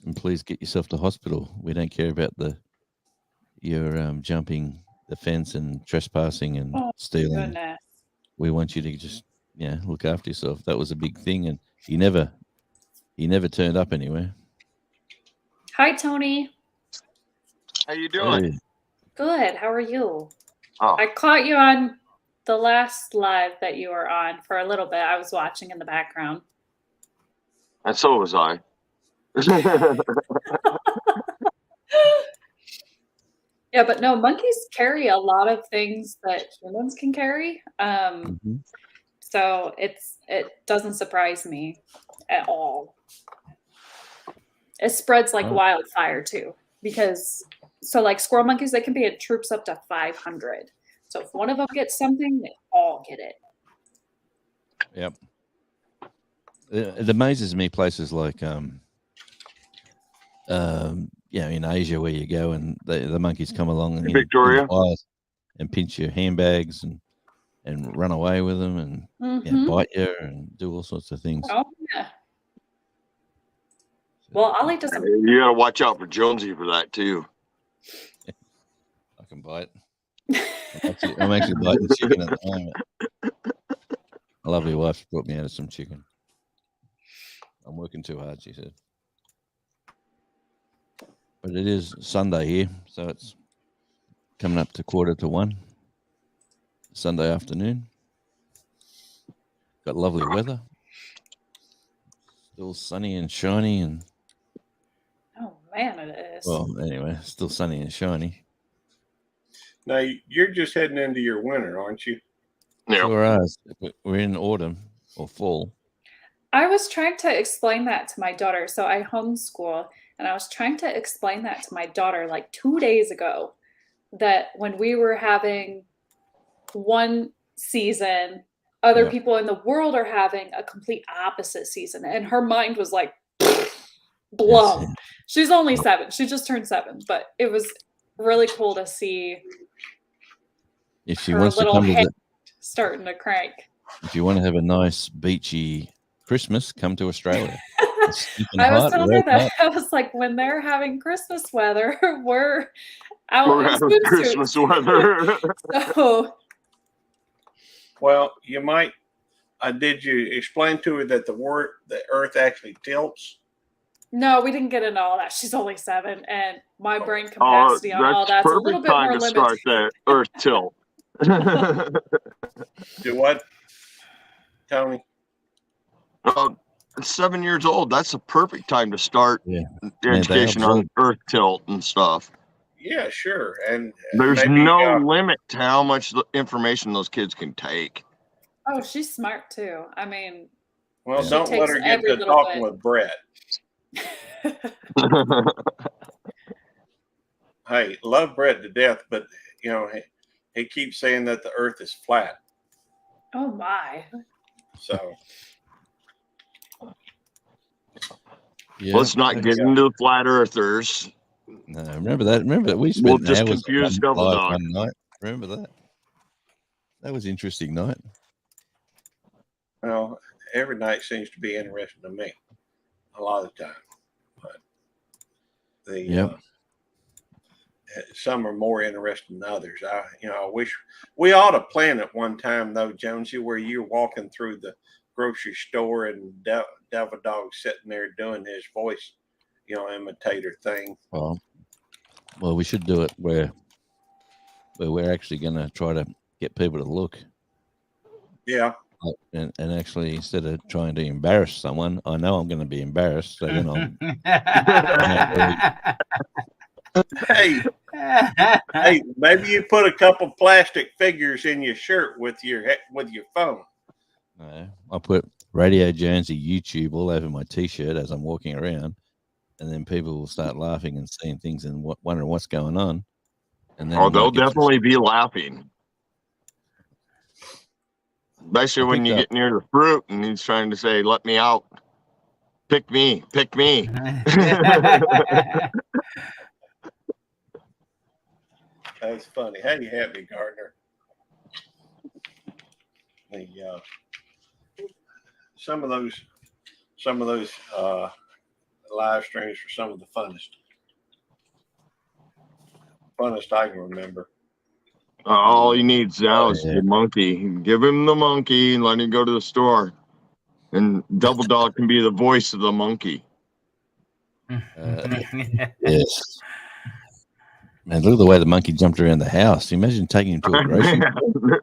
And please get yourself to hospital. We don't care about your jumping the fence and trespassing and stealing. Goodness. We want you to just look after yourself. That was a big thing, and he never turned up anywhere. Hi, Tony. How you doing? Hey. Good. How are you? Oh. I caught you on the last live that you were on for a little bit, I was watching in the background. And so was I. Yeah, but no, monkeys carry a lot of things that humans can carry. So it doesn't surprise me at all. It spreads like wildfire too, because like squirrel monkeys, they can be in troops up to 500. So if one of them gets something, they all get it. Yep. It amazes me places like in Asia where you go and the monkeys come along and Victoria and pinch your handbags and run away with them and bite you and do all sorts of things. Oh yeah. Well, Ollie doesn't. You gotta watch out for Jonesy for that too. I can bite. I'm actually biting chicken at the moment. My lovely wife brought me out of some chicken. I'm working too hard, she said. But it is Sunday here, so it's coming up to 1:45. Sunday afternoon. Got lovely weather. Still sunny and shiny and Oh man, it is. well, anyway, still sunny and shiny. Now you're just heading into your winter, aren't you? Yeah. Sure is. We're in autumn or fall. I was trying to explain that to my daughter. So I homeschool, and I was trying to explain that to my daughter like 2 days ago, that when we were having one season, other people in the world are having a complete opposite season. And her mind was like blown. Yes. She's only 7. She just turned 7, but it was really cool to see If she her wants to little come to head starting to crank. if you want to have a nice beachy Christmas, come to Australia. I was telling her that. I was like, when they're having Christmas weather, we're out We're in having Christmas weather. So, Well, you might. Did you explain to her that the Earth actually tilts? no, we didn't get into all that. She's only 7, and my brain capacity on all that's a little bit more limited. Start that Earth tilt. Do what, Tony? 7 years old. That's the perfect time to start your education on Earth tilt and stuff. Yeah, sure. And there's no limit to how much information those kids can take. Oh, she's smart too. I mean, well, don't let her get to talking with Brett. Hey, love Brett to death, but he keeps saying that the Earth is flat. Oh my! So let's not get into the flat earthers. No, remember that. We spent we'll just confuse Double Dog one night. Remember that? That was an interesting night. Well, every night seems to be interesting to me. A lot of the time, but some are more interesting than others. I wish we ought to plan it one time though, Jonesy, where you're walking through the grocery store and Devil Dog sitting there doing his voice, imitator thing. Well, we should do it where we're actually going to try to get people to look. Yeah. And actually, instead of trying to embarrass someone, I know I'm going to be embarrassed. So Hey, maybe you put a couple plastic figures in your shirt with your phone. No, I put Radio Jonesy YouTube all over my T-shirt as I'm walking around, and then people will start laughing and seeing things and wondering what's going on. And then they'll definitely be laughing. Especially when you get near the fruit and he's trying to say, let me out. Pick me. Pick me. That's funny. How do you have me, Gardner? Some of those live streams are some of the funnest I can remember. All he needs now is the monkey. Give him the monkey and let him go to the store. And Double Dog can be the voice of the monkey. Yes. Man, look at the way the monkey jumped around the house. Imagine taking him to a grocery.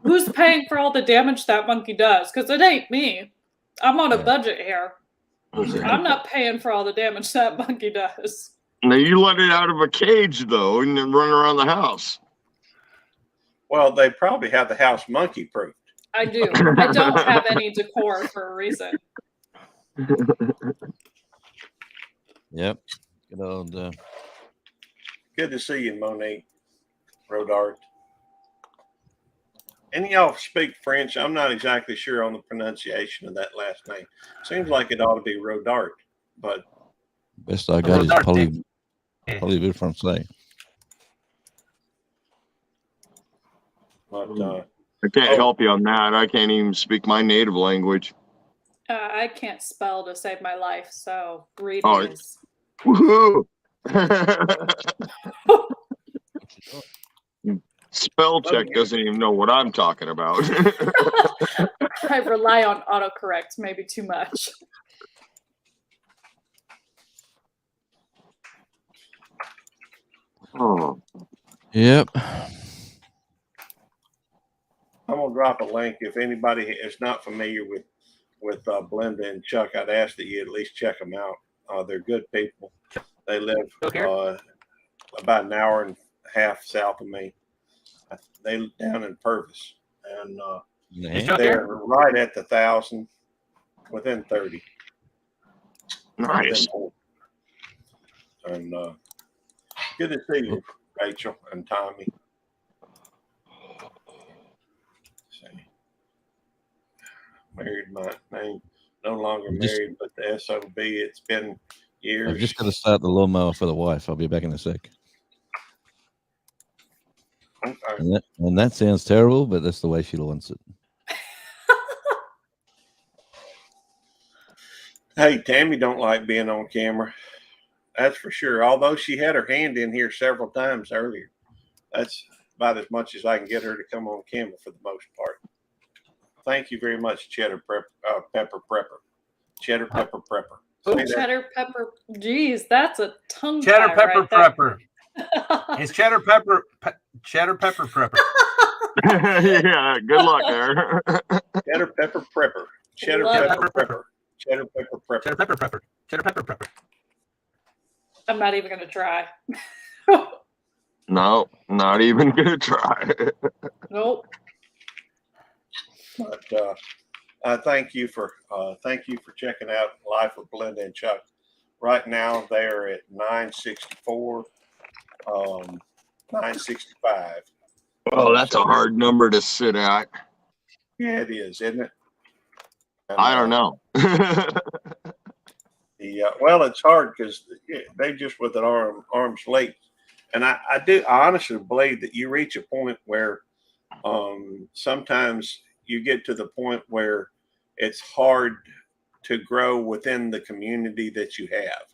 Who's paying for all the damage that monkey does? Because it ain't me. I'm on a budget here. I'm not paying for all the damage that monkey does. Now you let it out of a cage though, and then run around the house. Well, they probably have the house monkey proofed. I do. I don't have any decor for a reason. Yep. Good old. Good to see you, Monique. Rodart. And y'all speak French. I'm not exactly sure on the pronunciation of that last name. Seems like it ought to be Rodart, but Best I got is Polyville Francais. But I can't help you on that. I can't even speak my native language. I can't spell to save my life, so reading is. Woohoo! Spell check doesn't even know what I'm talking about. I rely on autocorrect maybe too much. Oh. Yep. I'm gonna drop a link if anybody is not familiar with Blenda and Chuck. I'd ask that you at least check them out. They're good people. They live about an hour and a half south of me. They live down in Purvis, and they're right at the 1,000, within 30. Nice. And good to see you, Rachel and Tommy. Married, my name no longer married, but the SOB. It's been years. I've just got to start the lawnmower for the wife. I'll be back in a sec. Okay. And that sounds terrible, but that's the way she wants it. Hey, Tammy don't like being on camera. That's for sure. Although she had her hand in here several times earlier. That's about as much as I can get her to come on camera for the most part. Thank you very much, Cheddar Pepper Prepper. Cheddar Pepper Prepper. Cheddar Pepper. Geez, that's a tongue Cheddar Pepper right Prepper. It's Cheddar Pepper Prepper. Yeah, good luck there. Cheddar Pepper Prepper. Cheddar Pepper Prepper. Cheddar Pepper Prepper. Cheddar Pepper Prepper. Cheddar Pepper Prepper. I'm not even going to try. No, not even gonna try. Nope. But thank you for checking out Life with Belinda and Chuck. Right now they're at 964, 965. Oh, that's a hard number to sit at. Yeah, it is, isn't it? And, I don't know. Well, it's hard because they just with an arm's length, and I honestly believe that you reach a point where sometimes you get to the point where it's hard to grow within the community that you have.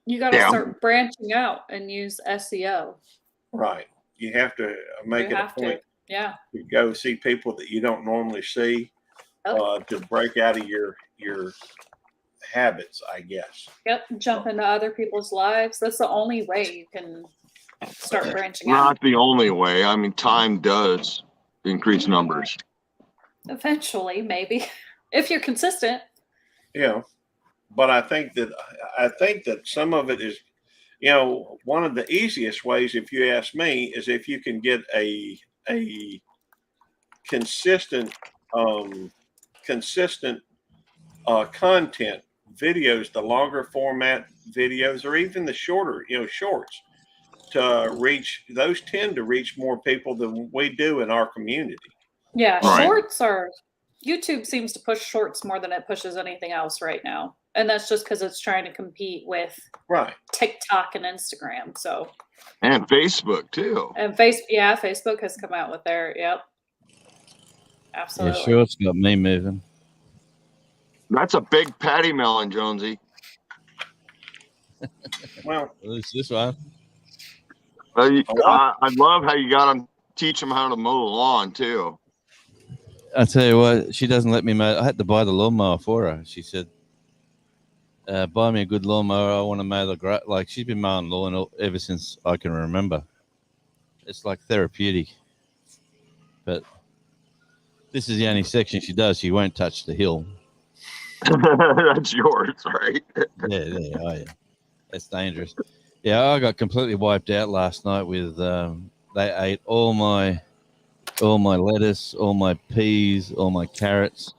You got to start branching out and use SEO. Right. You have to make it a point. Yeah. To go see people that you don't normally see, to break out of your habits, I guess. Yep. Jump into other people's lives. That's the only way you can start branching out. Not the only way. I mean, time does increase numbers. Eventually, maybe, if you're consistent. Yeah. But I think that some of it is, one of the easiest ways, if you ask me, is if you can get a consistent content videos, the longer format videos, or even the shorter, shorts, to reach. Those tend to reach more people than we do in our community. Yeah, shorts are. YouTube seems to push shorts more than it pushes anything else right now. And that's just because it's trying to compete with TikTok and Instagram. So, and Facebook too. And Facebook has come out with their absolutely. Yeah, shorts got me moving. That's a big patty melon, Jonesy. Well, who's this one? I love how you got them teach them how to mow the lawn too. I tell you what, she doesn't let me mow. I had to buy the lawnmower for her. She said, buy me a good lawnmower. I want to mow the grass. Like, she's been mowing lawn ever since I can remember. it's like therapeutic. But this is the only section she does. She won't touch the hill. That's yours, right? Yeah. That's dangerous. Yeah, I got completely wiped out last night with. They ate all my lettuce, all my peas, all my carrots,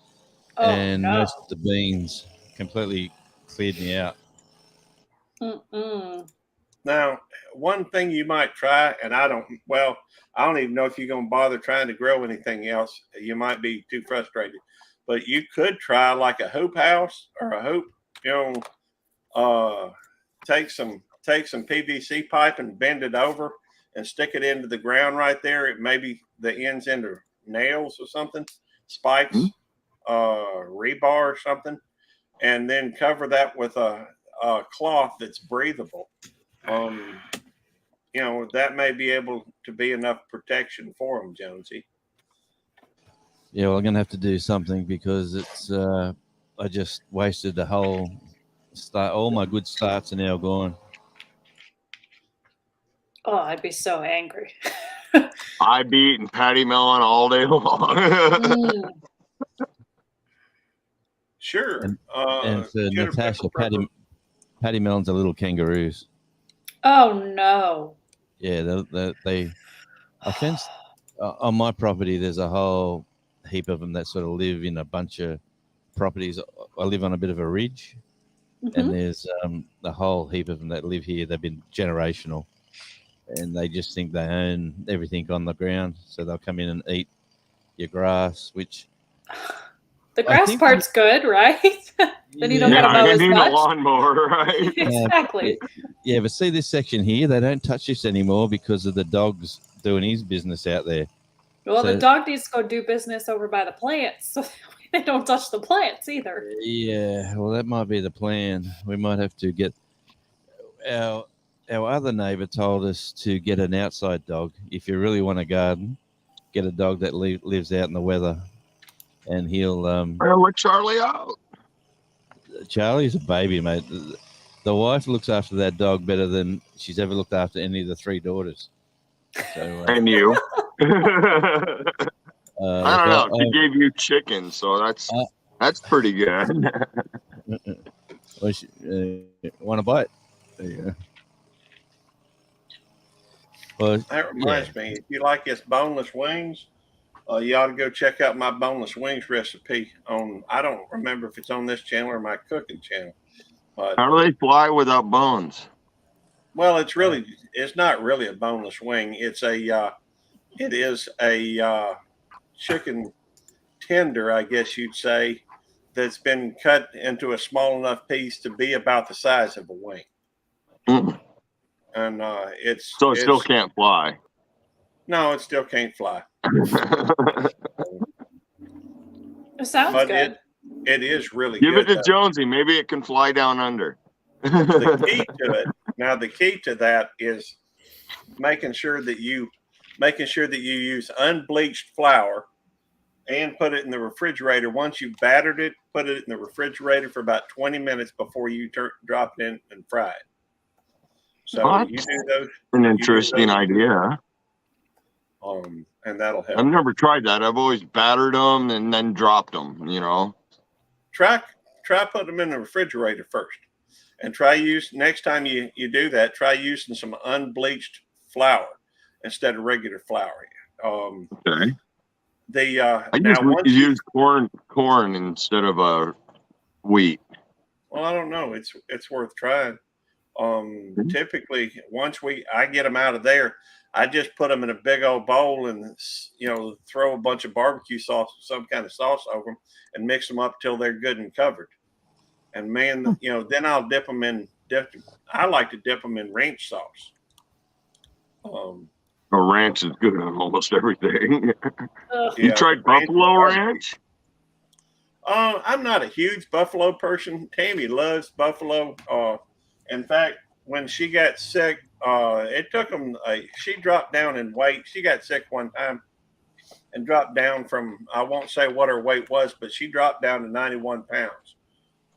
and most of the beans. Completely cleared me out. Now, one thing you might try, and I don't even know if you're going to bother trying to grow anything else. You might be too frustrated, but you could try like a hoop house or a hoop, take some PVC pipe and bend it over and stick it into the ground right there. It maybe the ends into nails or something, spikes, rebar or something, and then cover that with a cloth that's breathable. That may be able to be enough protection for them, Jonesy. Yeah, well, I'm gonna have to do something because it's. I just wasted the whole start. All my good starts are now gone. Oh, I'd be so angry. I'd be eating patty melon all day long. Sure. And for Natasha, patty melons are little kangaroos. Oh no. Yeah, I fenced on my property. There's a whole heap of them that sort of live in a bunch of properties. I live on a bit of a ridge, and there's a whole heap of them that live here. They've been generational, and they just think they own everything on the ground. So they'll come in and eat your grass, which the grass part's good, right? Then you don't got to mow as much. A lawnmower, right? Exactly. Yeah, but see this section here, they don't touch this anymore because of the dog's doing his business out there. Well, the dog needs to go do business over by the plants, so they don't touch the plants either. Yeah, well, that might be the plan. We might have to get our other neighbor told us to get an outside dog. If you really want a garden, get a dog that lives out in the weather, and he'll let Charlie out. Charlie's a baby, mate. The wife looks after that dog better than she's ever looked after any of the three daughters. So, and you. I don't know. She gave you chicken, so that's pretty good. Want to bite? Yeah. Well, that reminds me, if you like this boneless wings, you ought to go check out my boneless wings recipe on. I don't remember if it's on this channel or my cooking channel. How do they fly without bones? Well, it's not really a boneless wing. It is a chicken tender, I guess you'd say, that's been cut into a small enough piece to be about the size of a wing. And it still can't fly. No, it still can't fly. It sounds good. It is really good. Give it to though. Jonesy. Maybe it can fly down under. The key to that is making sure that you use unbleached flour and put it in the refrigerator. Once you've battered it, put it in the refrigerator for about 20 minutes before you drop it in and fry it. So you do those. An interesting idea. And that'll help. I've never tried that. I've always battered them and then dropped them. Try putting them in the refrigerator first, and next time you do that, try using some unbleached flour instead of regular flour. Okay. I use corn instead of wheat. Well, I don't know. It's worth trying. Typically, once I get them out of there, I just put them in a big old bowl and throw a bunch of barbecue sauce, some kind of sauce over them, and mix them up till they're good and covered. And man, then I'll dip them in. I like to dip them in ranch sauce. Ranch is good on almost everything. You tried buffalo ranch? I'm not a huge buffalo person. Tammy loves buffalo. In fact, when she got sick, it took them. She dropped down in weight. She got sick one time and dropped down from, I won't say what her weight was, but she dropped down to 91 pounds.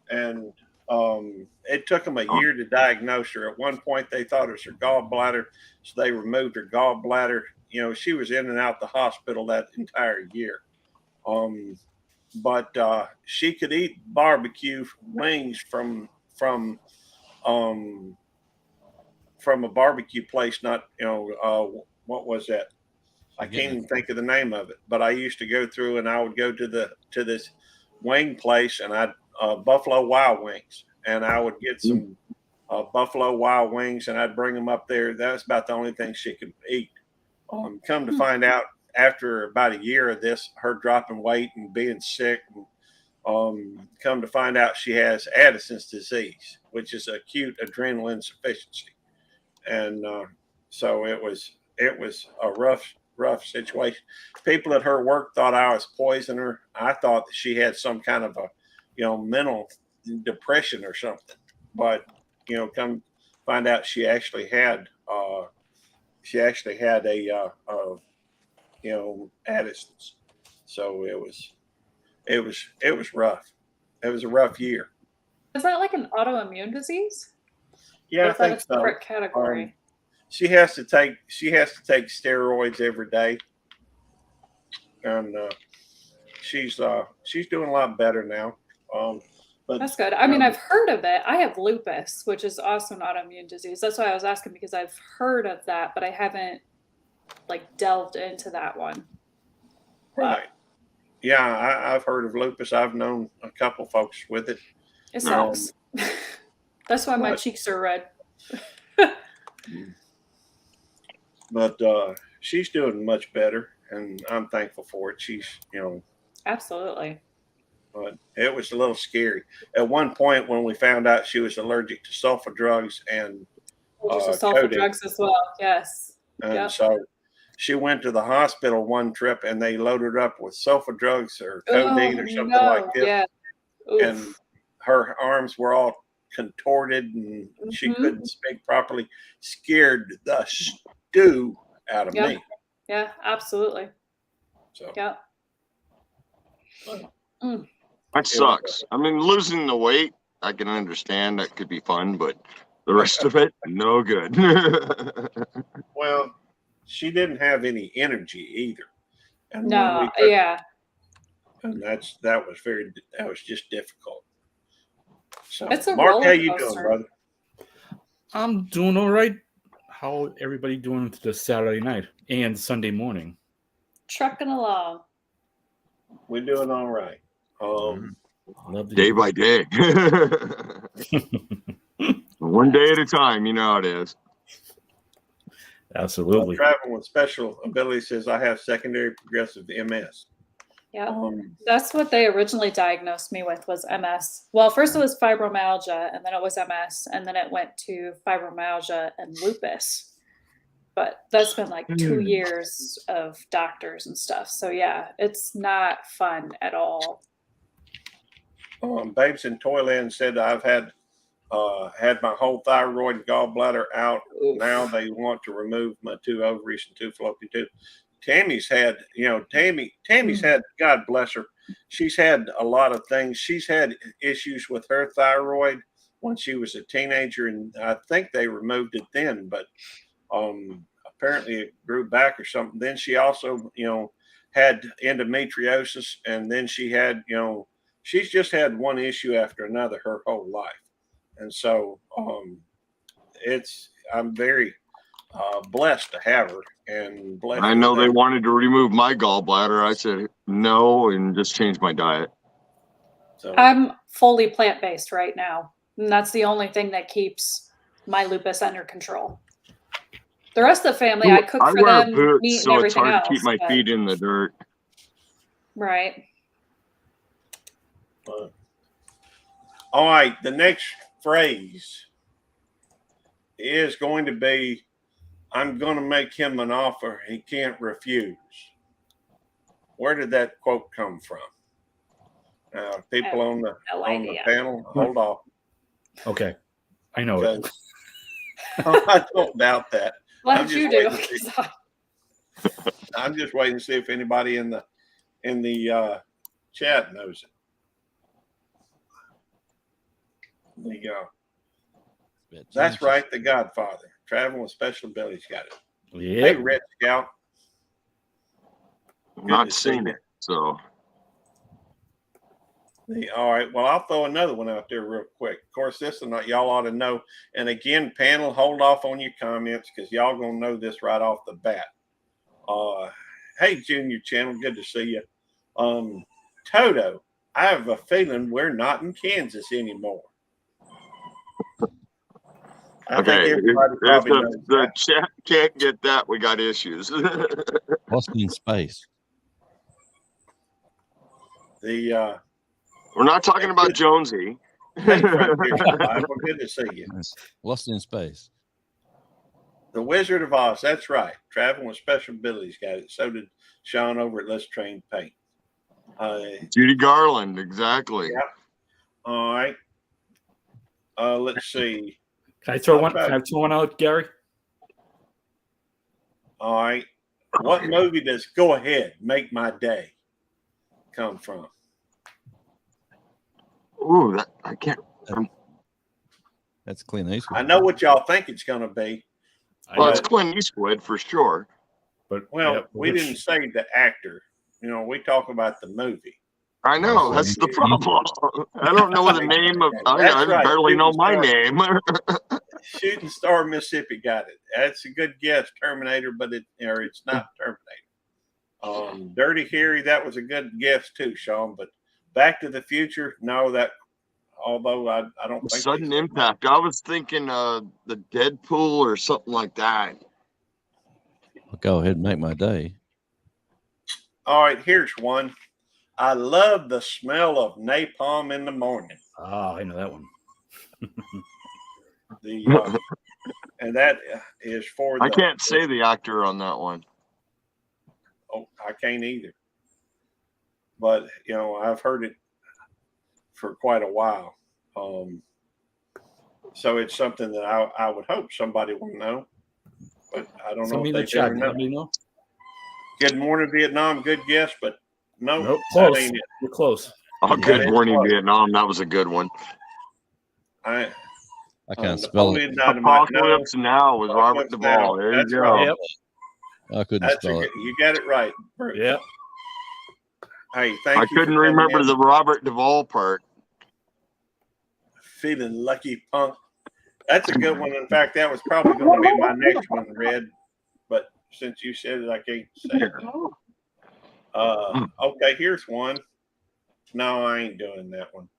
And It took them a year to diagnose her. At one point, they thought it was her gallbladder, so they removed her gallbladder. You know, she was in and out the hospital that entire year. But she could eat barbecue wings from a barbecue place. Not, what was that? I can't even think of the name of it. But I used to go through, and I would go to this wing place, and I'd Buffalo Wild Wings, and I would get some Buffalo Wild Wings, and I'd bring them up there. That's about the only thing she could eat. Come to find out, after about a year of this, her dropping weight and being sick, and come to find out she has Addison's disease, which is acute adrenal insufficiency, and so it was a rough situation. People at her work thought I was poisoning her. I thought that she had some kind of a mental depression or something, but come find out she actually had a Addison's. So it was rough. It was a rough year. Is that like an autoimmune disease? Yeah, I think so. Separate category. She has to take steroids every day, and she's doing a lot better now. But that's good. I mean, I've heard of it. I have lupus, which is also an autoimmune disease. That's why I was asking, because I've heard of that, but I haven't delved into that one. Right. Yeah, I've heard of lupus. I've known a couple folks with it. It sucks. That's why my cheeks are red. But she's doing much better, and I'm thankful for it. She's, Absolutely. But it was a little scary. At one point, when we found out she was allergic to sulfa drugs and sulfa drugs as well, yes. And so she went to the hospital one trip, and they loaded her up with sulfa drugs or codeine or something like this. Yeah. And her arms were all contorted, and she couldn't speak properly. Scared the stew out of me. Yeah, absolutely. So yeah. That sucks. I mean, losing the weight, I can understand. That could be fun, but the rest of it, no good. Well, she didn't have any energy either. And no, and that was just difficult. So, it's a Mark, how you doing, brother? I'm doing all right. How everybody doing this Saturday night and Sunday morning? Trucking along. We're doing all right. Day by day. One day at a time, you know how it is. Absolutely. Traveling with special abilities says I have secondary progressive MS. Yeah, that's what they originally diagnosed me with, was MS. Well, first it was fibromyalgia, and then it was MS, and then it went to fibromyalgia and lupus. But that's been 2 years of doctors and stuff. So yeah, it's not fun at all. Babes in Toyland said I've had my whole thyroid and gallbladder out. Oof. Now they want to remove my 2 ovaries and 2 fallopian tubes. Tammy's had, Tammy's had, God bless her, she's had a lot of things. She's had issues with her thyroid when she was a teenager, and I think they removed it then, but apparently it grew back or something. Then she also, had endometriosis, and then she had, she's just had one issue after another her whole life. And so I'm very blessed to have her, and blessed. I know they wanted to remove my gallbladder. I said no and just changed my diet. So I'm fully plant-based right now, and that's the only thing that keeps my lupus under control. The rest of the family, I cook for them, boots, meat, so and everything it's hard else. To keep my feet in the dirt. Right. All right, the next phrase is going to be, I'm going to make him an offer he can't refuse. Where did that quote come from? People on the panel, hold on. Okay, I know it. I don't doubt that. What did you do? I'm just waiting to see if anybody in the chat knows it. That's right, The Godfather. Traveling with Special Abilities got it. Yep. Hey, Red Scout. Not seen it, so. All right. Well, I'll throw another one out there real quick. Of course, this one y'all ought to know. And again, panel, hold off on your comments because y'all gonna know this right off the bat. Hey, Junior Channel, good to see you. Toto, I have a feeling we're not in Kansas anymore. I think everybody probably knows the chat can't get that, we got issues. Lost in space. We're not talking about Jonesy. Hey, Frontier Survival, good to see you. Lost in space. The Wizard of Oz, that's right. Traveling with Special Abilities got it. So did Sean over at Let's Train Paint. Judy Garland, exactly. Yeah. All right. Let's see. Can I throw one out, Gary? All right. What movie does Go Ahead, Make My Day come from? Ooh, I can't. That's Clint Eastwood. I know what y'all think it's going to be. Well, it's Clint Eastwood for sure. But we didn't say the actor. We talk about the movie. I know, that's the problem. I don't know the name of. I barely know my name. Shooting Star Mississippi got it. That's a good guess, Terminator, but it's not Terminator. Dirty Harry, that was a good guess too, Sean. But Back to the Future, no, that. Although I don't think Sudden Impact. I was thinking the Deadpool or something like that. I'll go ahead and make my day. All right, here's one. I love the smell of napalm in the morning. Ah, I know that one. And that is for. I can't say the actor on that one. Oh, I can't either. But I've heard it for quite a while. So it's something that I would hope somebody will know, but I don't know if they ever know. Good Morning Vietnam, good guess, but nope, close. That ain't it. You're close. Oh, Good Morning Vietnam, that was a good one. I can't spell it. Apocalypse Now with Robert Duvall. There you go. Right. Yep. I couldn't spell it. You got it right, Bruce. Yeah. Hey, thank you. I couldn't remember the Robert Duvall part. Feeling lucky, punk. That's a good one. In fact, that was probably going to be my next one, Red. But since you said it, I can't say it. Okay, here's one. No, I ain't doing that one.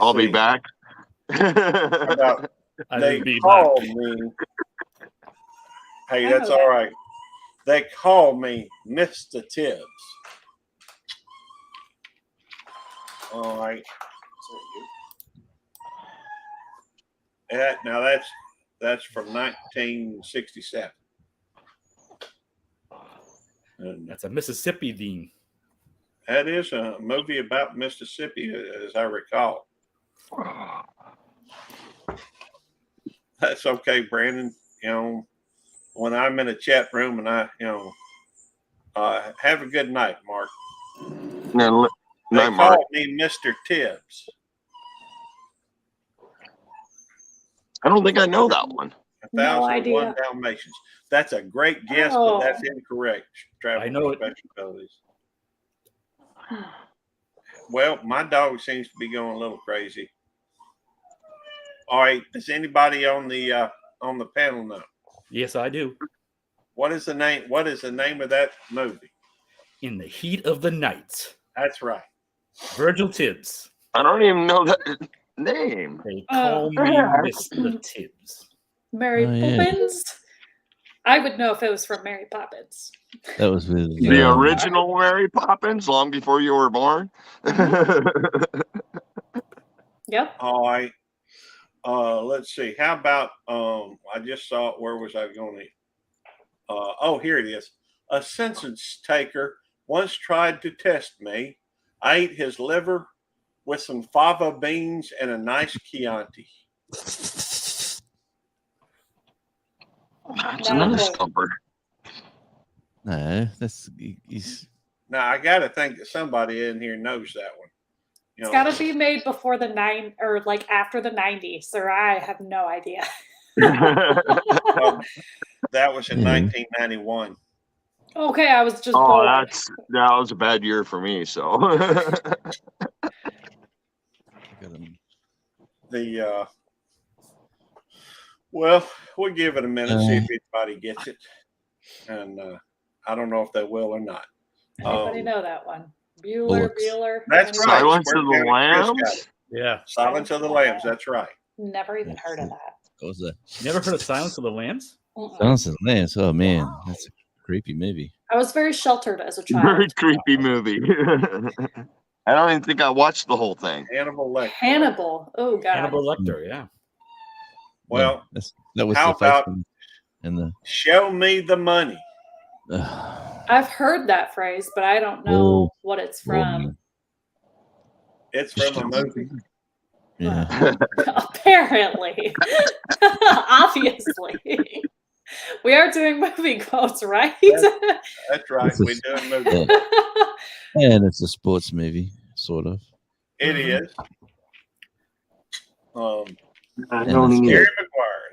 I'll be back. They call me. Hey, that's all right. They call me Mr. Tibbs. All right. Now that's from 1967. And that's a Mississippi theme. That is a movie about Mississippi, as I recall. That's okay, Brandon. When I'm in a chat room and have a good night, Mark. They call me Mr. Tibbs. I don't think I know that one. 1001 Dalmatians. That's a great guess, but that's incorrect. I know it. Well, my dog seems to be going a little crazy. All right, does anybody on the panel know? Yes, I do. What is the name? What is the name of that movie? In the Heat of the Night. That's right. Virgil Tibbs. I don't even know that name. They call me Mr. Tibbs. Mary Poppins. I would know if it was from Mary Poppins. That was with the original Mary Poppins, long before you were born. Yep. All right. Let's see. How about I just saw it. Where was I going? Here it is. A census taker once tried to test me. I ate his liver with some fava beans and a nice Chianti. That's another stumper. No, that's he's. Now I got to think that somebody in here knows that one. It's got to be made before the after the 90s, or I have no idea. That was in 1991. Okay, I was just born. That was a bad year for me. So well, we'll give it a minute, see if anybody gets it, and I don't know if they will or not. Anybody know that one? Bueller. That's right. Silence of the Lambs. Yeah, Silence of the Lambs. That's right. Never even heard of that. What was that? Never heard of Silence of the Lambs? Silence of the Lambs. Oh man, that's a creepy movie. I was very sheltered as a child. Very creepy movie. I don't even think I watched the whole thing. Hannibal Lecter. Hannibal. Oh god. Hannibal Lecter. Yeah. Well, that was how the about and the show me the money? I've heard that phrase, but I don't know what it's from. It's from a movie. Yeah. Apparently. Obviously. We are doing movie quotes, right? That's right. We're doing movie. And it's a sports movie, sort of. It is. Jerry Maguire.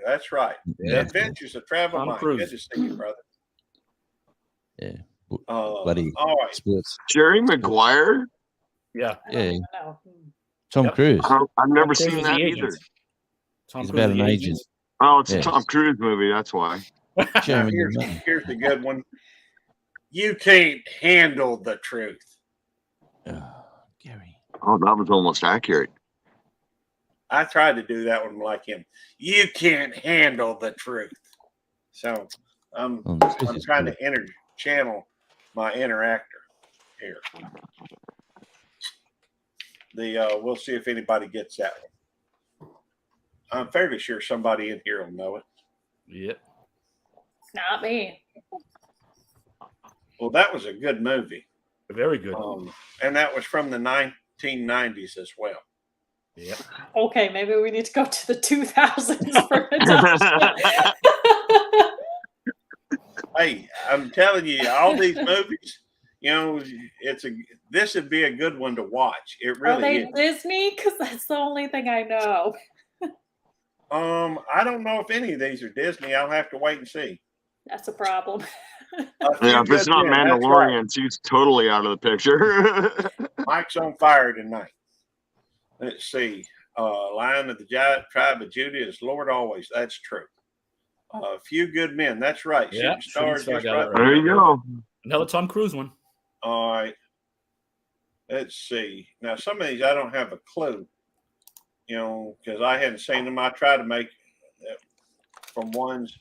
That's right. The Adventures of Travel Mike. Good to see you, brother. Yeah. Buddy. All right. Sports. Jerry Maguire? Yeah. Yeah. Tom Cruise. I've never seen that either. He's about an agent. Oh, it's a Tom Cruise movie. That's why. Here's the good one. You can't handle the truth. Gary. Oh, that was almost accurate. I tried to do that one like him. You can't handle the truth. So I'm trying to channel my inner actor here. We'll see if anybody gets that one. I'm fairly sure somebody in here will know it. Yep. Not me. Well, that was a good movie. Very good. And that was from the 1990s as well. Yeah. Okay, maybe we need to go to the 2000s for adoption. Hey, I'm telling you, all these movies, this would be a good one to watch. It really Are they is. Disney? Because that's the only thing I know. I don't know if any of these are Disney. I'll have to wait and see. That's a problem. Yeah, if it's not Mandalorian, he's totally out of the picture. Mike's on fire tonight. Let's see. Lion of the Tribe of Judah is Lord always. That's true. A Few Good Men. That's right. Yeah, Stars. right. There you go. Another Tom Cruise one. All right. Let's see. Now, some of these I don't have a clue, because I hadn't seen them. I try to make from ones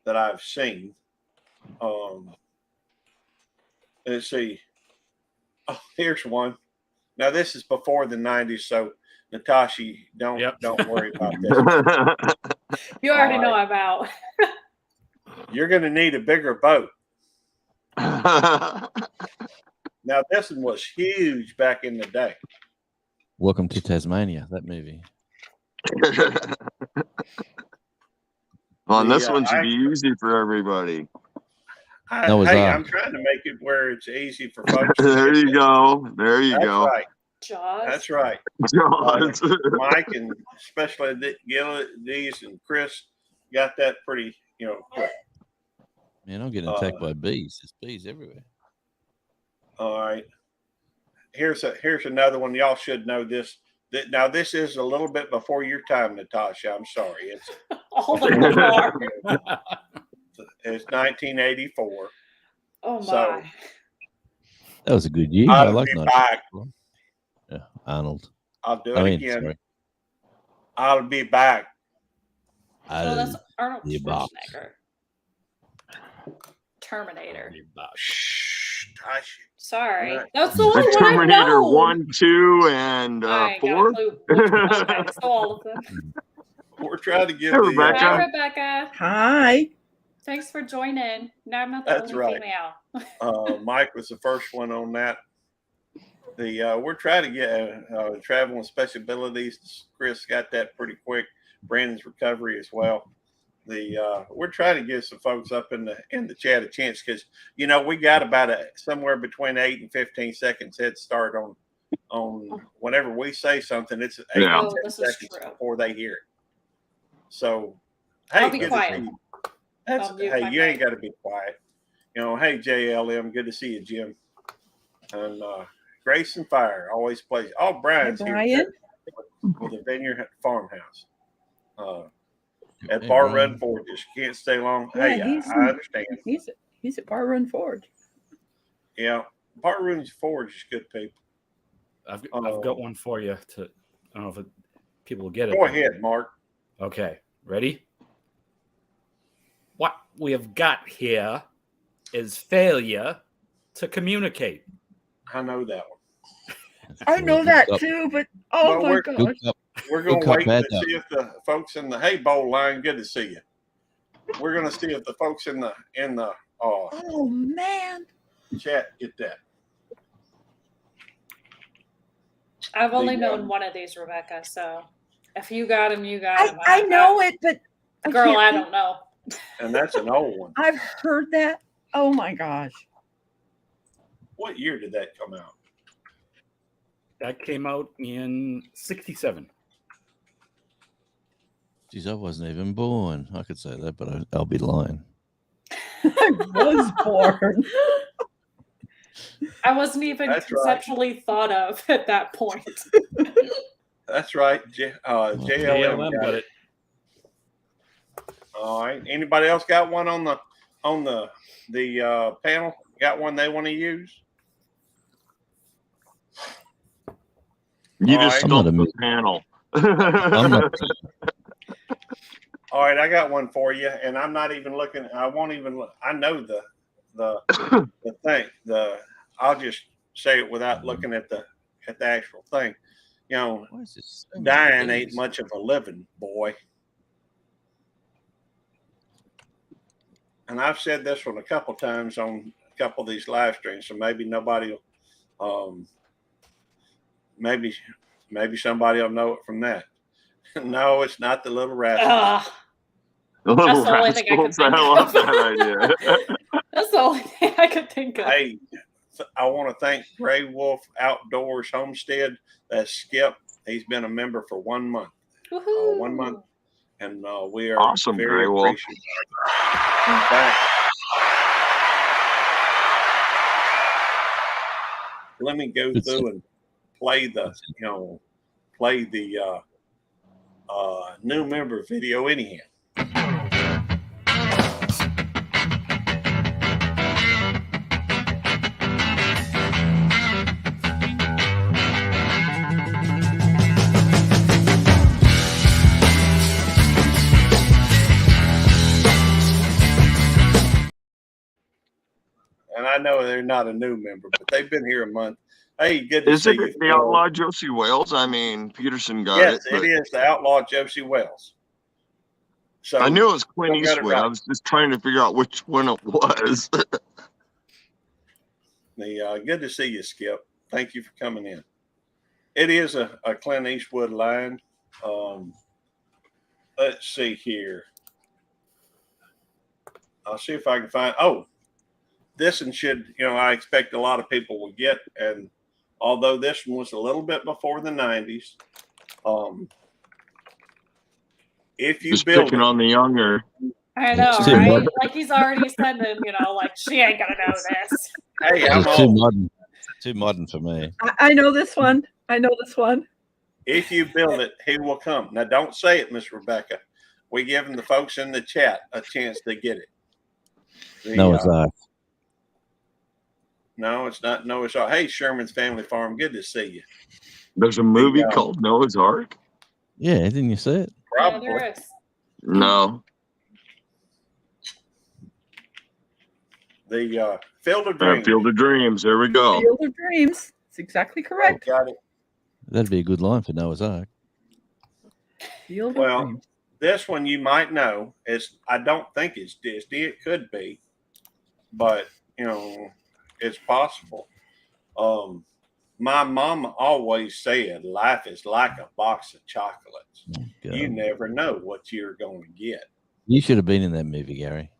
that I've seen. Let's see. Oh, here's one. Now, this is before the 90s, so Natasha, don't worry about this. You already know I'm out. You're going to need a bigger boat. Now, this one was huge back in the day. Welcome to Tasmania, that movie. Well, and this one should be easy for everybody. I'm trying to make it where it's easy for folks. There you go. There you go. Right. Jaws. That's right. Jaws. Mike and especially these and Chris got that pretty, quick. Man, I'm getting attacked by bees. There's bees everywhere. All right. Here's another one. Y'all should know this. Now, this is a little bit before your time, Natasha. I'm sorry. It's all the more. It's 1984. Oh my! So, that was a good year. I like that. Yeah, Arnold. I'll do it again. Sorry. I'll be back. That's Arnold Schwarzenegger. Terminator. Shh, sorry. Right. That's the one Terminator 1, 2, and 4. Okay, so all of them. We're trying to give Rebecca. Hi, Rebecca. Hi. Thanks for joining. No, I'm not the only female. Mike was the first one on that. We're trying to get travel and special abilities. Chris got that pretty quick. Brandon's recovery as well. We're trying to give some folks up in the chat a chance because we got about somewhere between 8 and 15 seconds head start on whenever we say something. It's 8 Yeah. to 10 seconds before they hear it. So, hey, I'll be good quiet. to see you. That's, I'll mute hey, my you ain't mic. got to be quiet. You know, hey, JLM, good to see you, Jim. And Grace and Fire always plays. Oh, Brian's Hey, here with the Vineyard Farmhouse. At Hey, Bar Brian. Run Forges. Can't stay long. Yeah, Hey, I understand. He's at Bar Run Forge. Yeah, Bar Run Forge is good people. I've got one for you. I don't know if people will get it. Go ahead, Mark. Okay, ready? What we have got here is failure to communicate. I know that one. I know that too, but oh my gosh. We're going to wait to see if the folks in the Hay Bowl line, good to see you. We're going to see if the folks in the oh man, chat get that. I've only known one of these, Rebecca. So if you got him, you got him. I know it, but girl, I don't know. And that's an old one. I've heard that. Oh my gosh. What year did that come out? That came out in '67. Geez, I wasn't even born. I could say that, but I'll be lying. I was born. I wasn't even conceptually thought of at that point. That's right. JLM got it. All right. Anybody else got one on the panel? Got one they want to use? You just stumped the panel. All right, I got one for you, and I'm not even looking. I won't even look. I know the thing. I'll just say it without looking at the actual thing. You know, dying ain't much of a living, boy. And I've said this one a couple times on a couple of these live streams, so maybe nobody will. Maybe somebody will know it from that. No, it's not the Little Rascals. That's the only thing I could think of. I love that idea. That's the only thing I could think of. Hey, I want to thank Gray Wolf Outdoors Homestead. That's Skip. He's been a member for 1 month. 1 month. And we are awesome, very Gray Wolf. In fact, let me go through and play the new member video anyhow. And I know they're not a new member, but they've been here a month. Hey, good to see you. Is it the Outlaw Josie Wales? I mean, Peterson got it. Yes, it is the Outlaw Josie Wales. So I knew it was Clint Eastwood. Right. I was just trying to figure out which one it was. Good to see you, Skip. Thank you for coming in. It is a Clint Eastwood line. Let's see here. I'll see if I can find. Oh, this one should, I expect a lot of people will get. And although this one was a little bit before the 90s, if you just build picking it, on the younger. I know, right? Like he's already sending, like she ain't gonna know this. Hey, I'm too modern for me. I know this one. If you build it, he will come. Now, don't say it, Miss Rebecca. We're giving the folks in the chat a chance to get it. Noah's Ark. No, it's not Noah's Ark. Hey, Sherman's Family Farm. Good to see you. There's a movie called Noah's Ark? Yeah, didn't you see it? Probably. Yeah, there is. No. The Field of Dreams. Field of Dreams. There we go. Field of Dreams. That's exactly correct. Got it. That'd be a good line for Noah's Ark. Field of Dreams. This one you might know. I don't think it's Disney. It could be, but it's possible. My mama always said, "Life is like a box of chocolates. You never know what you're going to get." You should have been in that movie, Gary.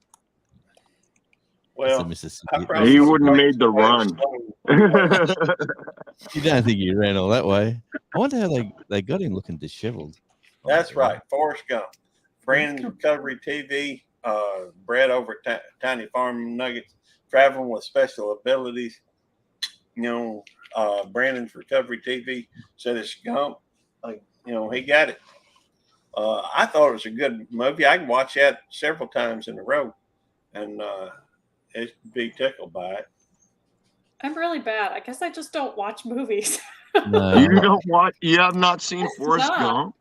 Well, he wouldn't have made the run. You don't think he ran all that way? I wonder how they got him looking disheveled. That's right, Forrest Gump. Brandon's Recovery TV, Brad over at Tiny Farm Nuggets, traveling with special abilities. Brandon's Recovery TV said it's Gump. He got it. I thought it was a good movie. I can watch that several times in a row, and it'd be tickled by it. I'm really bad. I guess I just don't watch movies. No. You don't watch? You have not seen Forrest Gump?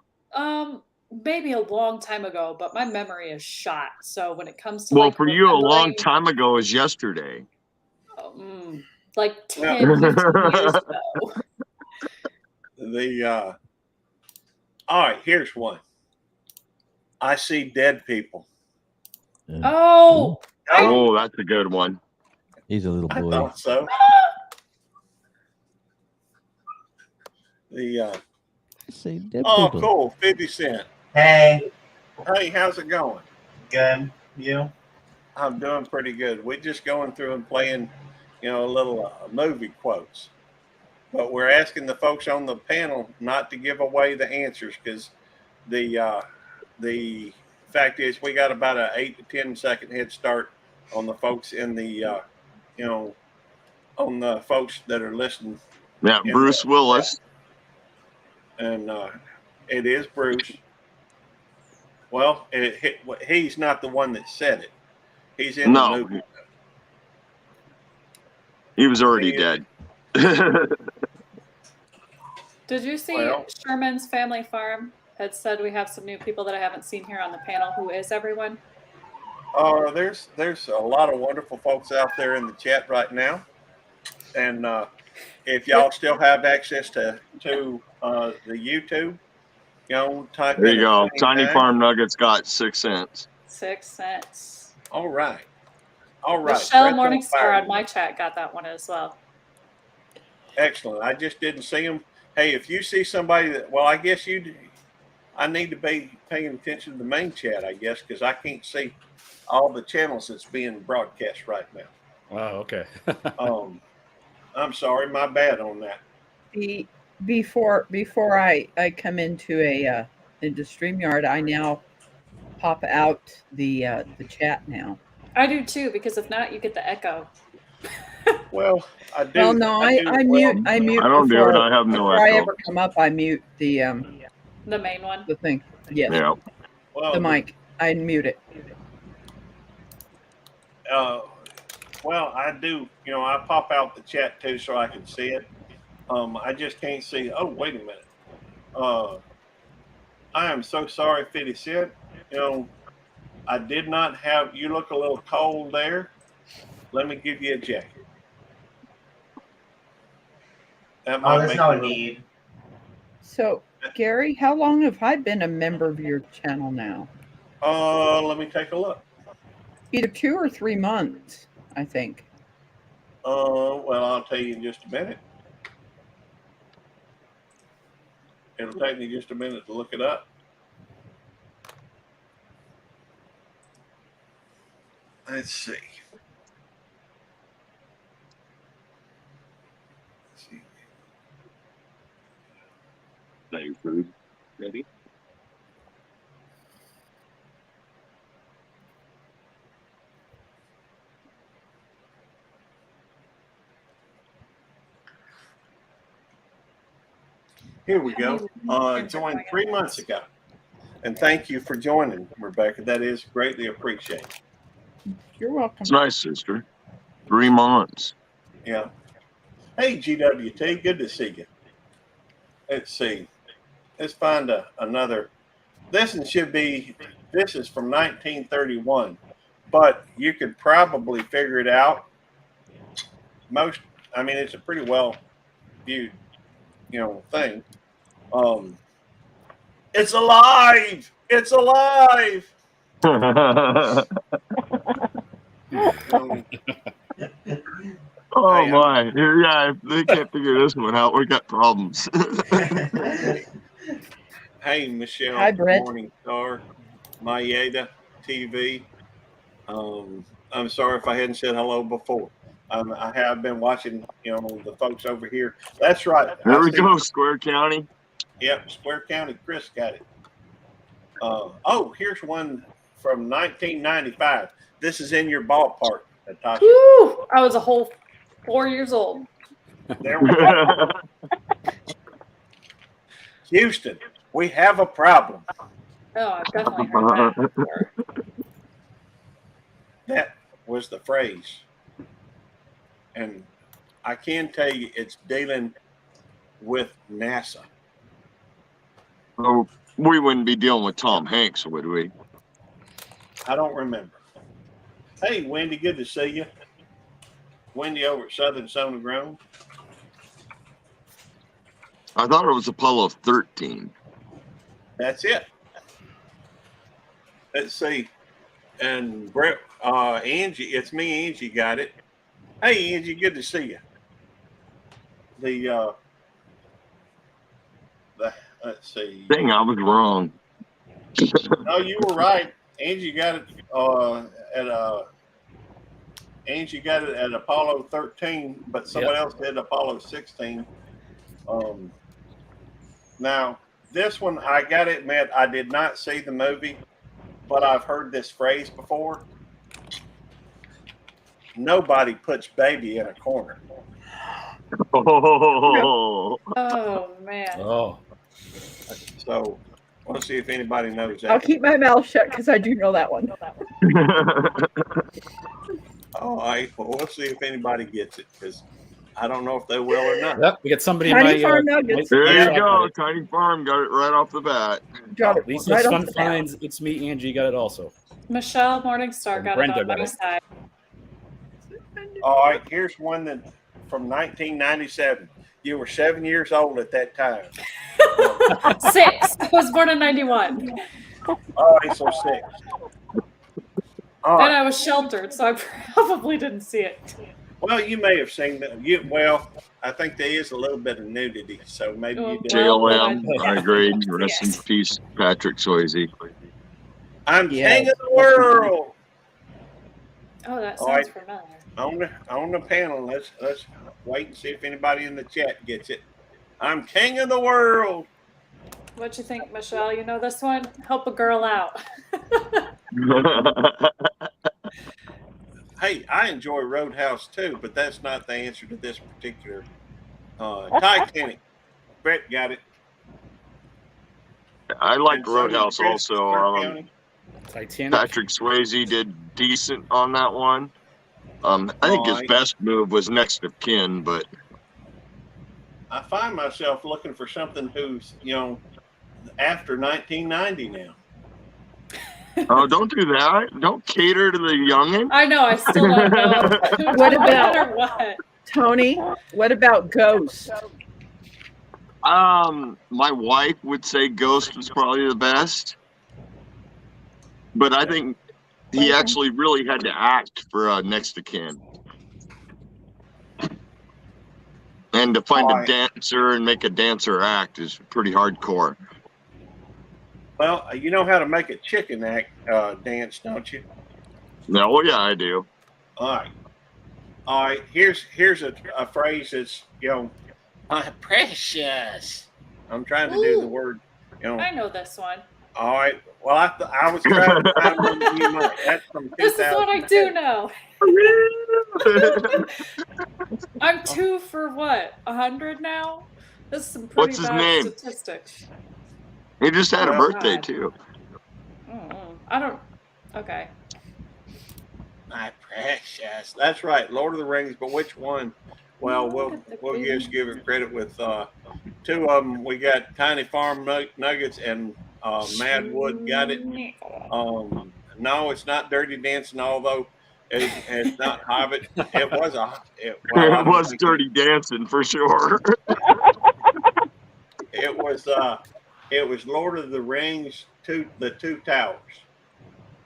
Maybe a long time ago, but my memory is shot. So when it comes to for you, a long time ago is yesterday. Like 10, 15 years ago. All right, here's one. I See Dead People. Oh, that's a good one. He's a little boy. I thought so. See Dead People. Cool. 50 Cent. Hey, how's it going? Good. You? I'm doing pretty good. We're just going through and playing, a little movie quotes. But we're asking the folks on the panel not to give away the answers because the fact is we got about an 8 to 10 second head start on the folks in the on the folks that are listening. Yeah, Bruce Willis. And it is Bruce. Well, he's not the one that said it. He's in the movie. He was already dead. Did you see Sherman's Family Farm had said we have some new people that I haven't seen here on the panel? Who is everyone? There's a lot of wonderful folks out there in the chat right now. And if y'all still have access to the YouTube, type there you go. Tiny Farm Nuggets got 6 cents. 6 cents. All right. Michelle Morningstar on my chat got that one as well. Excellent. I just didn't see them. Hey, if you see somebody I guess I need to be paying attention to the main chat, I guess, because I can't see all the channels that's being broadcast right now. Oh, okay. I'm sorry, my bad on that. Before I come into into StreamYard, I now pop out the chat now. I do too, because if not, you get the echo. Well, I do. Well, no, I mute. I don't do it. I have no echo. Before I ever come up, I mute the main one. The thing. Yes. Yeah. The mic. I mute it. Well, I do. I pop out the chat too so I can see it. I just can't see. Oh, wait a minute. I am so sorry, 50 Cent. I did not have. You look a little cold there. Let me give you a jacket. There's no need. So, Gary, how long have I been a member of your channel now? Let me take a look. Either 2 or 3 months, I think. Well, I'll tell you in just a minute. It'll take me just a minute to look it up. Let's see. Got your food ready? Here we go. Joined 3 months ago. And thank you for joining, Rebecca. That is greatly appreciated. You're welcome. It's nice, sister. 3 months. Yeah. Hey, GWT, good to see you. Let's see. Let's find another. This is from 1931, but you could probably figure it out. It's a pretty well viewed, thing. It's alive! It's alive! Oh my! Yeah, if they can't figure this one out, we got problems. Hey, Michelle. Hi, Brett. Morning Star, Mayeda TV. I'm sorry if I hadn't said hello before. I have been watching, the folks over here. That's right. There we go, Square County. Yep, Square County. Chris got it. Here's one from 1995. This is in your ballpark, Natasha. Woo! I was a whole 4 years old. There we go. Houston, we have a problem. Oh, I've definitely heard that before. That was the phrase. And I can tell you it's dealing with NASA. Oh, we wouldn't be dealing with Tom Hanks, would we? I don't remember. Hey, Wendy, good to see you. Wendy over at Southern Sona Grown. I thought it was Apollo 13. That's it. Let's see. And Brett, Angie, it's me, Angie, got it. Hey, Angie, good to see you. Let's see. Dang, I was wrong. No, you were right. Angie got it Angie got it at Apollo 13, but someone else did Apollo 16. Now, this one, I got to admit, I did not see the movie, but I've heard this phrase before. Nobody puts baby in a corner. Oh, man. Oh. So, let's see if anybody knows that. I'll keep my mouth shut because I do know that one. All right. Well, let's see if anybody gets it, because I don't know if they will or not. Yep, we got somebody Tiny in Farm my. Nuggets. there you go. Tiny Farm got it right off the bat. Got it Lisa's right off Fun the bat. Finds. It's me, Angie. Got it also. Michelle Morningstar got Brenda it on got my it. side. All right. Here's one that from 1997. You were 7 years old at that time. 6. I was born in 91. All right, so 6. All And right. I was sheltered, so I probably didn't see it. Well, you may have seen that. I think there is a little bit of nudity, so maybe you did. JLM, I Yeah. agree. Rest in Yes. peace, Patrick Swayze. I'm Yes. king of the world. Oh, that All sounds right. familiar. On the panel. Let's wait and see if anybody in the chat gets it. I'm king of the world. What you think, Michelle? You know this one? Help a girl out. Hey, I enjoy Roadhouse too, but that's not the answer to this particular Titanic. Brett got it. I like And so did Roadhouse Chris, also. Square County. Titanic. Patrick Swayze did decent on that one. I think his Alright. best move was Next of Kin, but I find myself looking for something who's, after 1990 now. oh, don't do that. Don't cater to the youngin. I know. I still don't know. What about- or what? Tony, what about Ghost? My wife would say Ghost was probably the best, but I think he actually really had to act for Next to Kin. And to find a dancer and make a dancer act is pretty hardcore. Well, you know how to make a chicken act dance, don't you? No, oh, yeah, I do. All right. Here's a phrase that's precious. I'm trying to do the word. I know this one. All right. Well, I was trying to find one that you might. That's from 2000. This is what I do know. I'm 2 for what? 100 now? This is some pretty What's his bad name? statistics. He just had a Well, birthday, God. too. I don't. Okay. My precious. That's right. Lord of the Rings, but which one? Well, we'll just give it credit with 2 of them. We got Tiny Farm Nuggets and Mad Wood got it. No, it's not Dirty Dancing, although it's not Hobbit. It was It was Dirty Dancing for sure. It was Lord of the Rings, the Two Towers.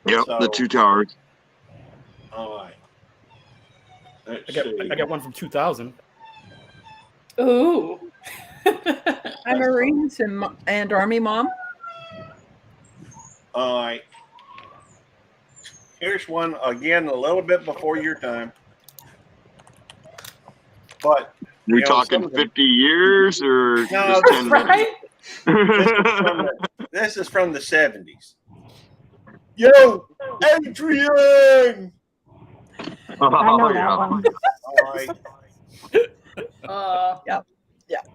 Yep, So, the Two Towers. All right. I got one from 2000. Ooh. I'm Marines and Army Mom. All right. Here's one again, a little bit before your time. But we talking 50 years or no, just 10 minutes? Right? This is from the 70s. Yo, Adrian! I know Oh, that yeah. one. All right. Yep.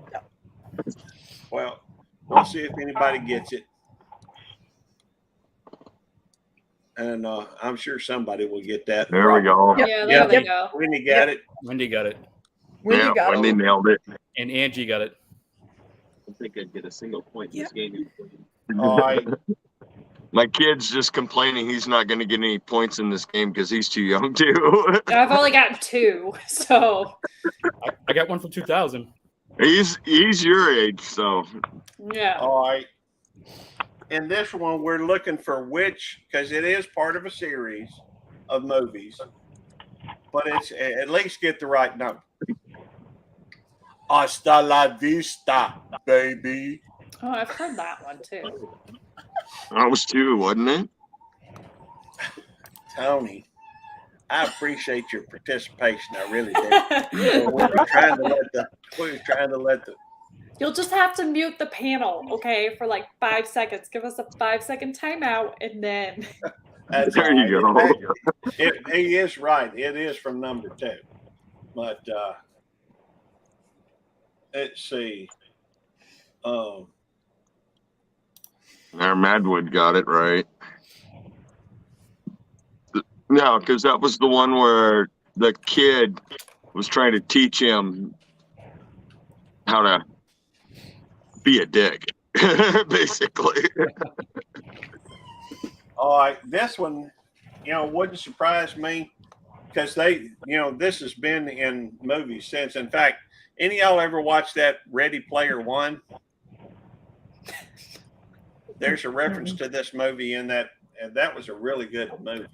Well, we'll see if anybody gets it. And I'm sure somebody will get that. There we go. Yeah, there they go. Wendy got it. Wendy got it. Wendy got Wendy it. nailed it. And Angie got it. I don't think I'd get a single point in this game. All right. My kid's just complaining he's not going to get any points in this game because he's too young too. I've only got 2, so I got one from 2000. He's your age, so yeah. All right. In this one, we're looking for which, because it is part of a series of movies, but it's at least get the right number. Hasta la vista, baby. Oh, I've heard that one too. that was 2, wasn't it? Tony, I appreciate your participation. I really do. We were trying to let the. You'll just have to mute the panel, okay, for like 5 seconds. Give us a 5-second timeout, and then. That's There you right. go. He is right. It is from number 2, but let's see. Our Madwood got it right. No, because that was the one where the kid was trying to teach him how to be a dick, basically. All right, this one, wouldn't surprise me because this has been in movies since. In fact, any of y'all ever watch that Ready Player One? There's a reference to this movie in that, and that was a really good movie.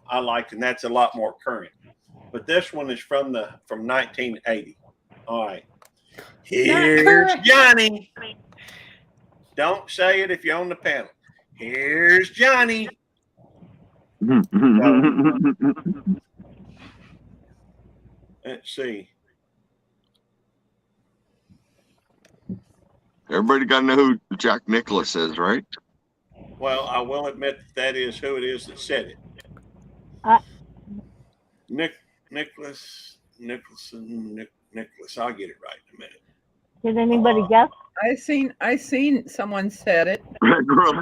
I liked, and that's a lot more current. But this one is from 1980. All right. Here's Johnny. Don't say it if you're on the panel. Here's Johnny. Let's see. Everybody got to know who Jack Nicklaus is, right? Well, I will admit that is who it is that said it. Nicholas. I'll get it right in a minute. Did anybody guess? I seen someone said it. Red rum.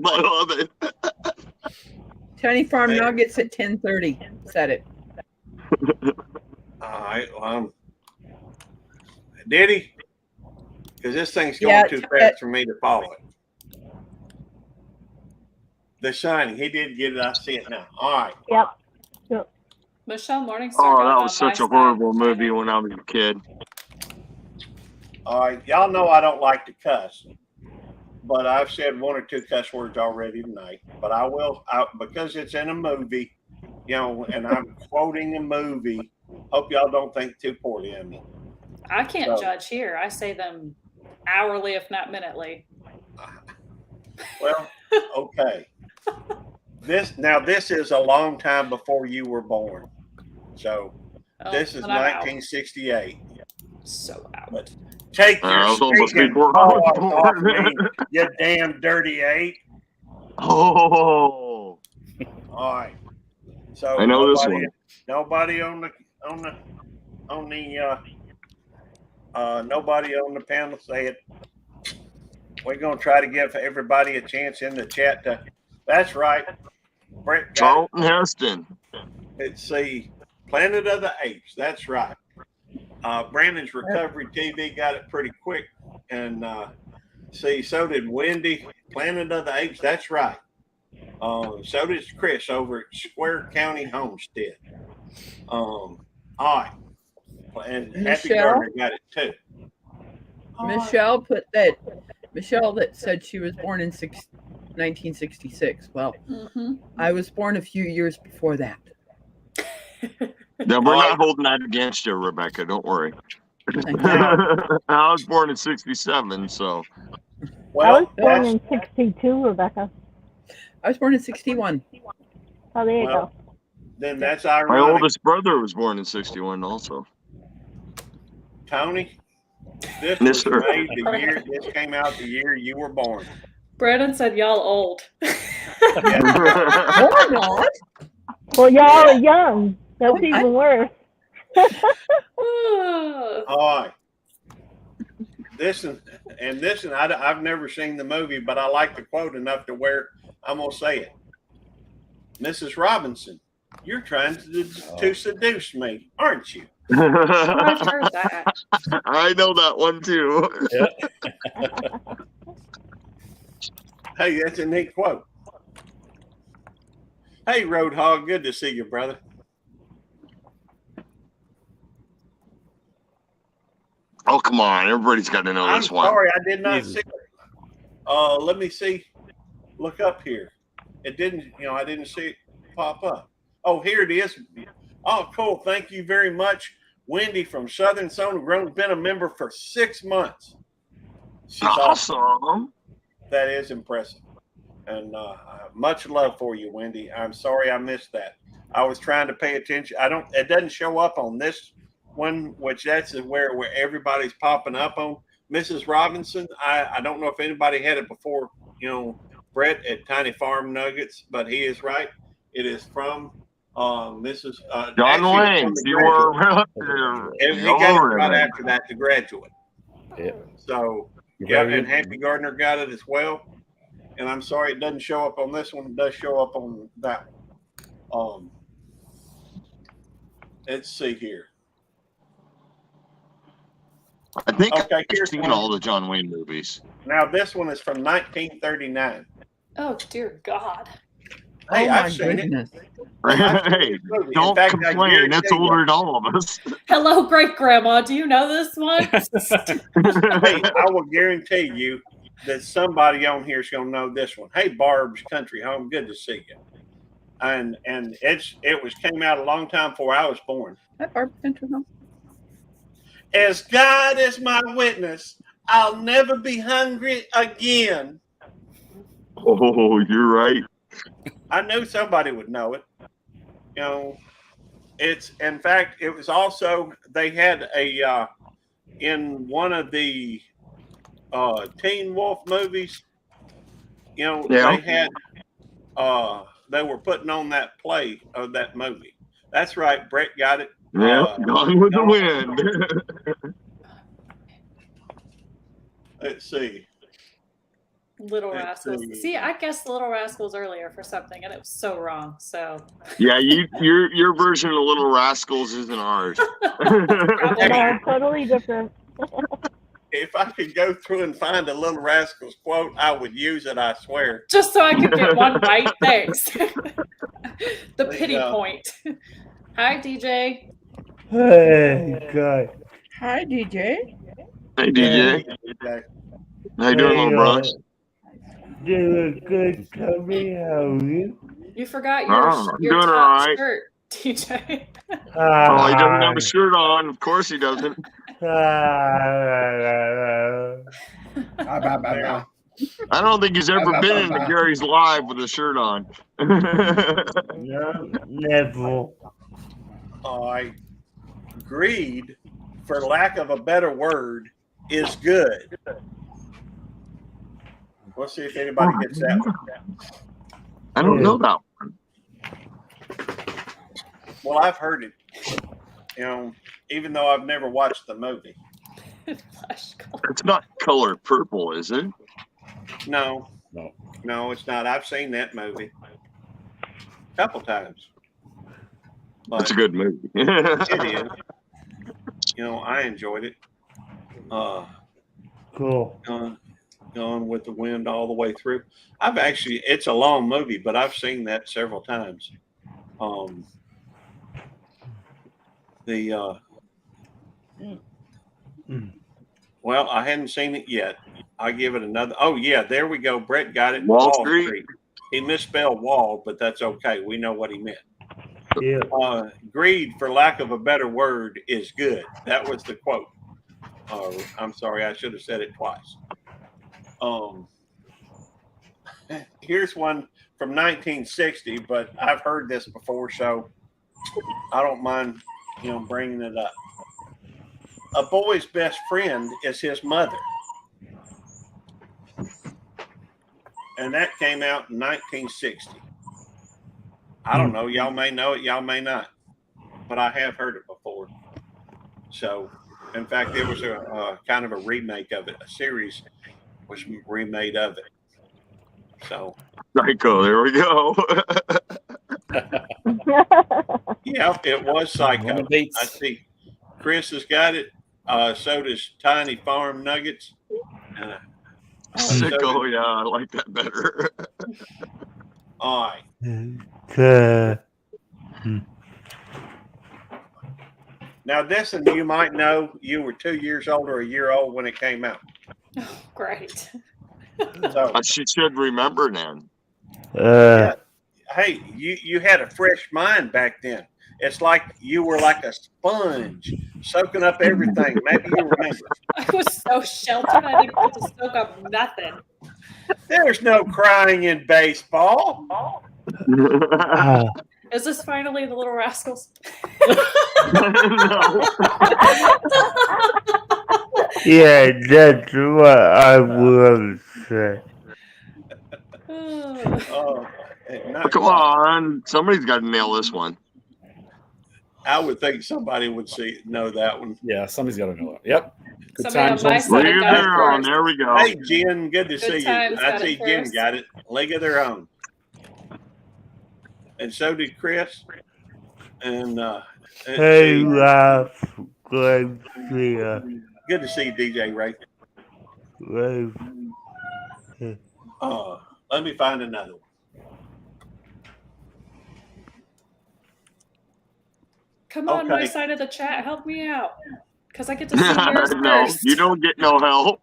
I love it. Tony Farm Nuggets at 10:30 said it. All right. Did he? Because this thing's going too fast for me to follow it. The Shining. He did get it. I see it now. All right. Yep. Michelle Morningstar. Oh, that was such a horrible movie when I was a kid. All right. Y'all know I don't like to cuss, but I've said 1 or 2 cuss words already tonight. But I will, because it's in a movie, and I'm quoting a movie. Hope y'all don't think too poorly of me. I can't judge here. I say them hourly, if not minutely. Well, okay. This is a long time before you were born. So this is 1968. So out. But take your stinking paws off me, you damn dirty ape. Oh. All right. So I know this one. Nobody on the panel say it. We're gonna try to give everybody a chance in the chat to. That's right. Brent got Charlton Heston. Let's see. Planet of the Apes. That's right. Brandon's Recovery TV got it pretty quick. And so did Wendy. Planet of the Apes. That's right. So did Chris over at Square County Homestead. All right. And Happy Gardner got it too. Michelle put that. Michelle that said she was born in 1966. Well, I was born a few years before that. No, we're not holding that against you, Rebecca. Don't worry. I was born in 67, so. Well, I was born in 62, Rebecca. I was born in 61. Oh, there you go. Then that's ironic. My oldest brother was born in 61 also. Tony, this Yes, was sir. made the year. This came out the year you were born. Brandon said y'all old. Or not. Well, y'all are young. That's even worse. All right. This and I've never seen the movie, but I like the quote enough to where I'm gonna say it. Mrs. Robinson, you're trying to seduce me, aren't you? I've heard that. I know that one too. Hey, that's a neat quote. Hey, Roadhog, good to see you, brother. Oh, come on. Everybody's got to know I'm this one. sorry, I did not see it. Let me see. Look up here. It didn't, I didn't see it pop up. Oh, here it is. Oh, cool. Thank you very much. Wendy from Southern Zone Grown, been a member for 6 months. She's awesome. That is impressive. And much love for you, Wendy. I'm sorry I missed that. I was trying to pay attention. It doesn't show up on this one, which that's where everybody's popping up on. Mrs. Robinson, I don't know if anybody had it before, Brett at Tiny Farm Nuggets, but he is right. It is from Mrs. John Wayne. You were and we got it right after that, The Graduate. Yeah. So, yeah, and Happy Gardner got it as well. And I'm sorry it doesn't show up on this one. It does show up on that one. Let's see here. I think I've seen all the John Wayne movies. Now, this one is from 1939. Oh, dear God. Hey, oh, I've seen goodness. it. Hey, don't complain. That's older than all of us. Hello, great grandma. Do you know this one? Hey, I will guarantee you that somebody on here is going to know this one. Hey, Barb's Country Home. Good to see you. And it came out a long time before I was born. That Barb's Country Home. As God is my witness, I'll never be hungry again. Oh, you're right. I knew somebody would know it. It's in fact, it was also they had a in one of the Teen Wolf movies. They had they were putting on that play of that movie. That's right, Brett got it. Yeah, Gone with the Wind. Let's see. Little Rascals. See, I guessed Little Rascals earlier for something, and it was so wrong. So yeah, your version of Little Rascals isn't ours. No, totally different. If I could go through and find a Little Rascals quote, I would use it, I swear. just so I could get one right. Thanks. The pity point. Hi, DJ. Hey, God. Hi, DJ. Hey, DJ. How you doing, little bros? Doing good, Tommy. How are you? You forgot I'm your doing top all right. shirt, DJ. Oh, he doesn't have a shirt on. Of course he doesn't. I don't think he's ever been into Gary's Live with a shirt on. No, never. Greed, for lack of a better word, is good. We'll see if anybody gets that one. I don't know that one. Well, I've heard it. Even though I've never watched the movie. It's not Color Purple, is it? No, it's not. I've seen that movie a couple times. But It's a good movie. it is. I enjoyed it. Cool. Gone with the Wind all the way through. It's a long movie, but I've seen that several times. Well, I hadn't seen it yet. I give it another. Oh yeah, there we go. Brett got it. Wall Street. He misspelled wall, but that's okay. We know what he meant. Yeah. Greed, for lack of a better word, is good. That was the quote. I'm sorry, I should have said it twice. Here's one from 1960, but I've heard this before, so I don't mind, bringing it up. a boy's best friend is his mother. And that came out in 1960. I don't know. Y'all may know it. Y'all may not. But I have heard it before. So, in fact, there was a kind of a remake of it. A series was remade of it. So. Psycho. There we go. Yeah, it was Psycho. I see. Chris has got it. So does Tiny Farm Nuggets. Psycho. Yeah, I like that better. All right. Now, this one you might know. You were 2 years old or a year old when it came out. Oh, great. So she should remember then. Yeah. Hey, you had a fresh mind back then. It's like you were like a sponge, soaking up everything. Maybe you remember. I was so sheltered, I didn't get to soak up nothing. There's no crying in baseball. Is this finally the Little Rascals? Yeah, that's what I will say. Come on, somebody's got to nail this one. I would think somebody would know that one. Yeah, somebody's got to know it. Yep. Good Somebody times. on my side League of got it Their Own. first. There we go. Hey, Jen, good to see you. Times I got see it Jen first. got it. League of Their Own. And so did Chris. And Hey, Ralph. Good to see you. good to see you, DJ Ray. Let me find another one. Come on, my side of the chat, help me out. Because I get to see yours No, first. you don't get no help.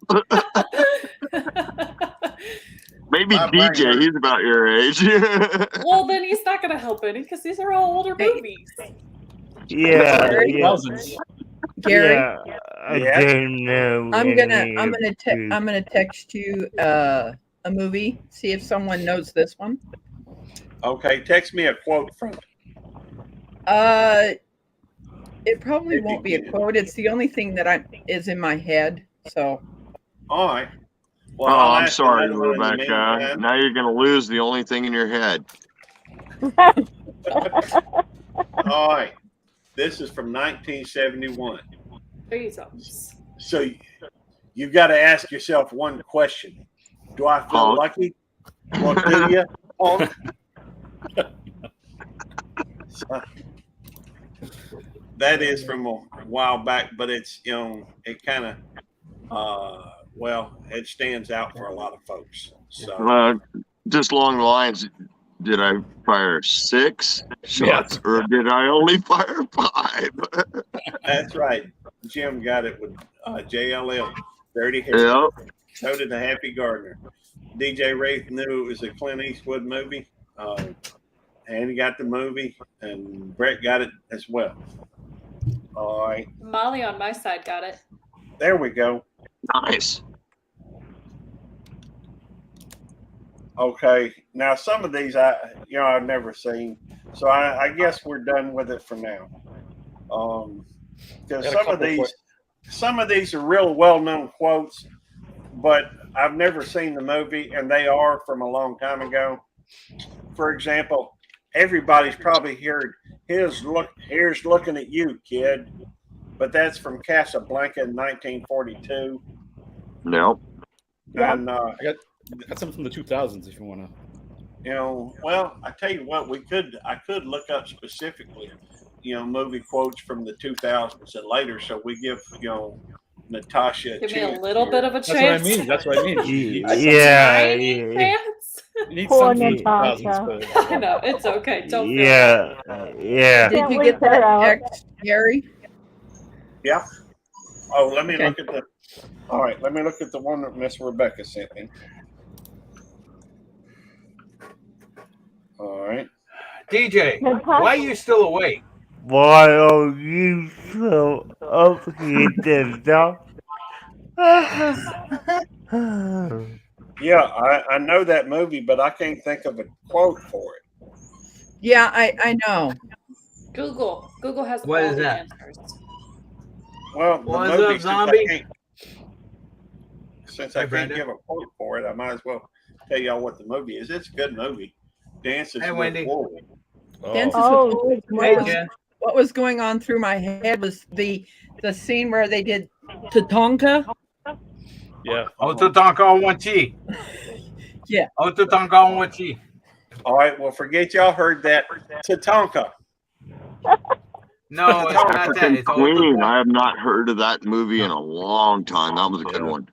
Maybe DJ, he's about your age. Well, then he's not going to help any because these are all older movies. Yeah. Gary, Yeah, I don't know. I'm gonna text you a movie. See if someone knows this one. Okay, text me a quote from it. It probably won't be a quote. It's the only thing that is in my head. So. All right. Well, oh, I'll I'm ask sorry, another one in the Rebecca. meantime. Now you're going to lose the only thing in your head. All right. This is from 1971. Jesus. So you've got to ask yourself one question. Do I feel lucky? Or do you? That is from a while back, but it's, it kind of, it stands out for a lot of folks. So just along the lines, did I fire 6 shots or did I only fire 5? That's right. Jim got it with JLL, Dirty Harry. Yep. So did the Happy Gardener. DJ Wraith knew it was a Clint Eastwood movie. And he got the movie, and Brett got it as well. All right. Molly on my side got it. There we go. Nice. Okay. Now some of these I've never seen, so I guess we're done with it for now. Because some of these are real well-known quotes, but I've never seen the movie, and they are from a long time ago. For example, everybody's probably heard here's looking at you, kid, but that's from Casablanca in 1942. No. And I got some from the 2000s if you want to. Well, I tell you what, I could look up specifically, movie quotes from the 2000s and later, so we give Natasha give me a little bit of a chance. That's what I mean. Yeah. Poor Natasha. I know, it's okay. Don't feel Yeah. Did you get that text, Gary? Yeah. Oh, let me look at the. All right, let me look at the one that Miss Rebecca sent me. All right. DJ, why are you still awake? Why are you so up here, Yeah, I know that movie, but I can't think of a quote for it. Yeah, I know. Google has What all is the that? answers. Well, the What's movie, up, zombie? Since I can't give a quote for it, I might as well tell y'all what the movie is. It's a good movie. Dances Hey, with Wendy. Wolves. Dances Oh, with yeah. Wolves. What was going on through my head was the scene where they did Tatanka. Yeah. Otatanka Wanchi. Yeah. Otatanka Wanchi. All right, well, forget y'all heard that. Tatanka. No, it's not that. African It's Queen. I have not heard of that movie in a long time. That was a good one.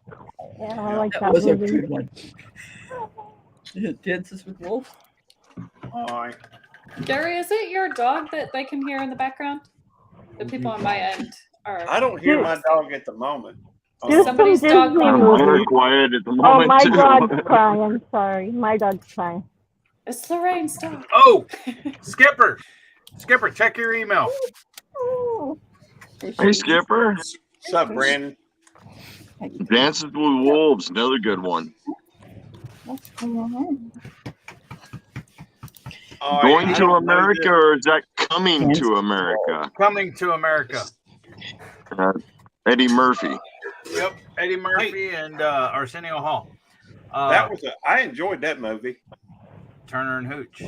Yeah, I like That that was a movie. good one. Dances with Wolves. All right. Gary, is it your dog that they can hear in the background? The people on my end are. I don't hear my dog at the moment. Do Somebody's some dog Disney barking. Mine are movies. quiet at the Oh, moment my too. dog's crying. Sorry, my dog's crying. It's Lorraine's dog. Oh, Skipper. Skipper, check your email. Hey, Skipper. What's up, Brandon? Dances with Wolves. Another good one. What's going on? All right, Going I to don't know America, this. or is that coming to America? Coming to America. Eddie Murphy. Yep, Eddie Murphy and Arsenio Hall. I enjoyed that movie. Turner and Hooch.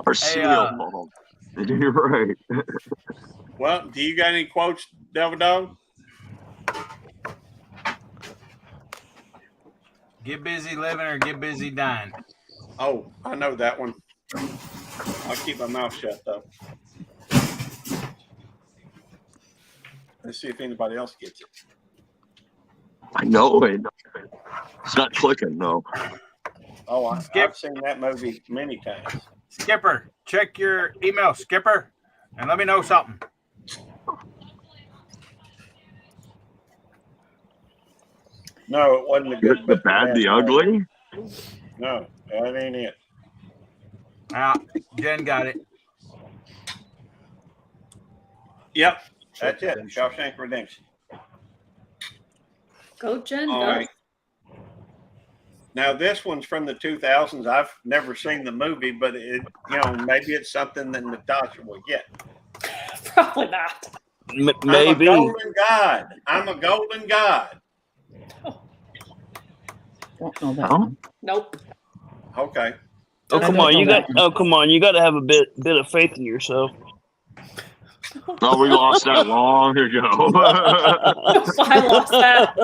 Arsenio Hall. You're right. Well, do you got any quotes, Devil Dog? Get busy living or get busy dying. Oh, I know that one. I'll keep my mouth shut, though. Let's see if anybody else gets it. I know it. It's not clicking, though. Oh, I've seen that movie many times. Skipper, check your email, Skipper, and let me know something. No, it wasn't a good. The Bad, the Ugly? No, that ain't it. Jen got it. Yep, that's it. Shawshank Redemption. Go, Jen. All Go. right. Now this one's from the 2000s. I've never seen the movie, but maybe it's something that Natasha will get. Probably not. Maybe. I'm a golden god. I'm a golden god. Don't know that Oh? one. Nope. Okay. Oh come on, you got. Oh come on, you got to have a bit of faith in yourself. Oh, we lost that long ago. I lost that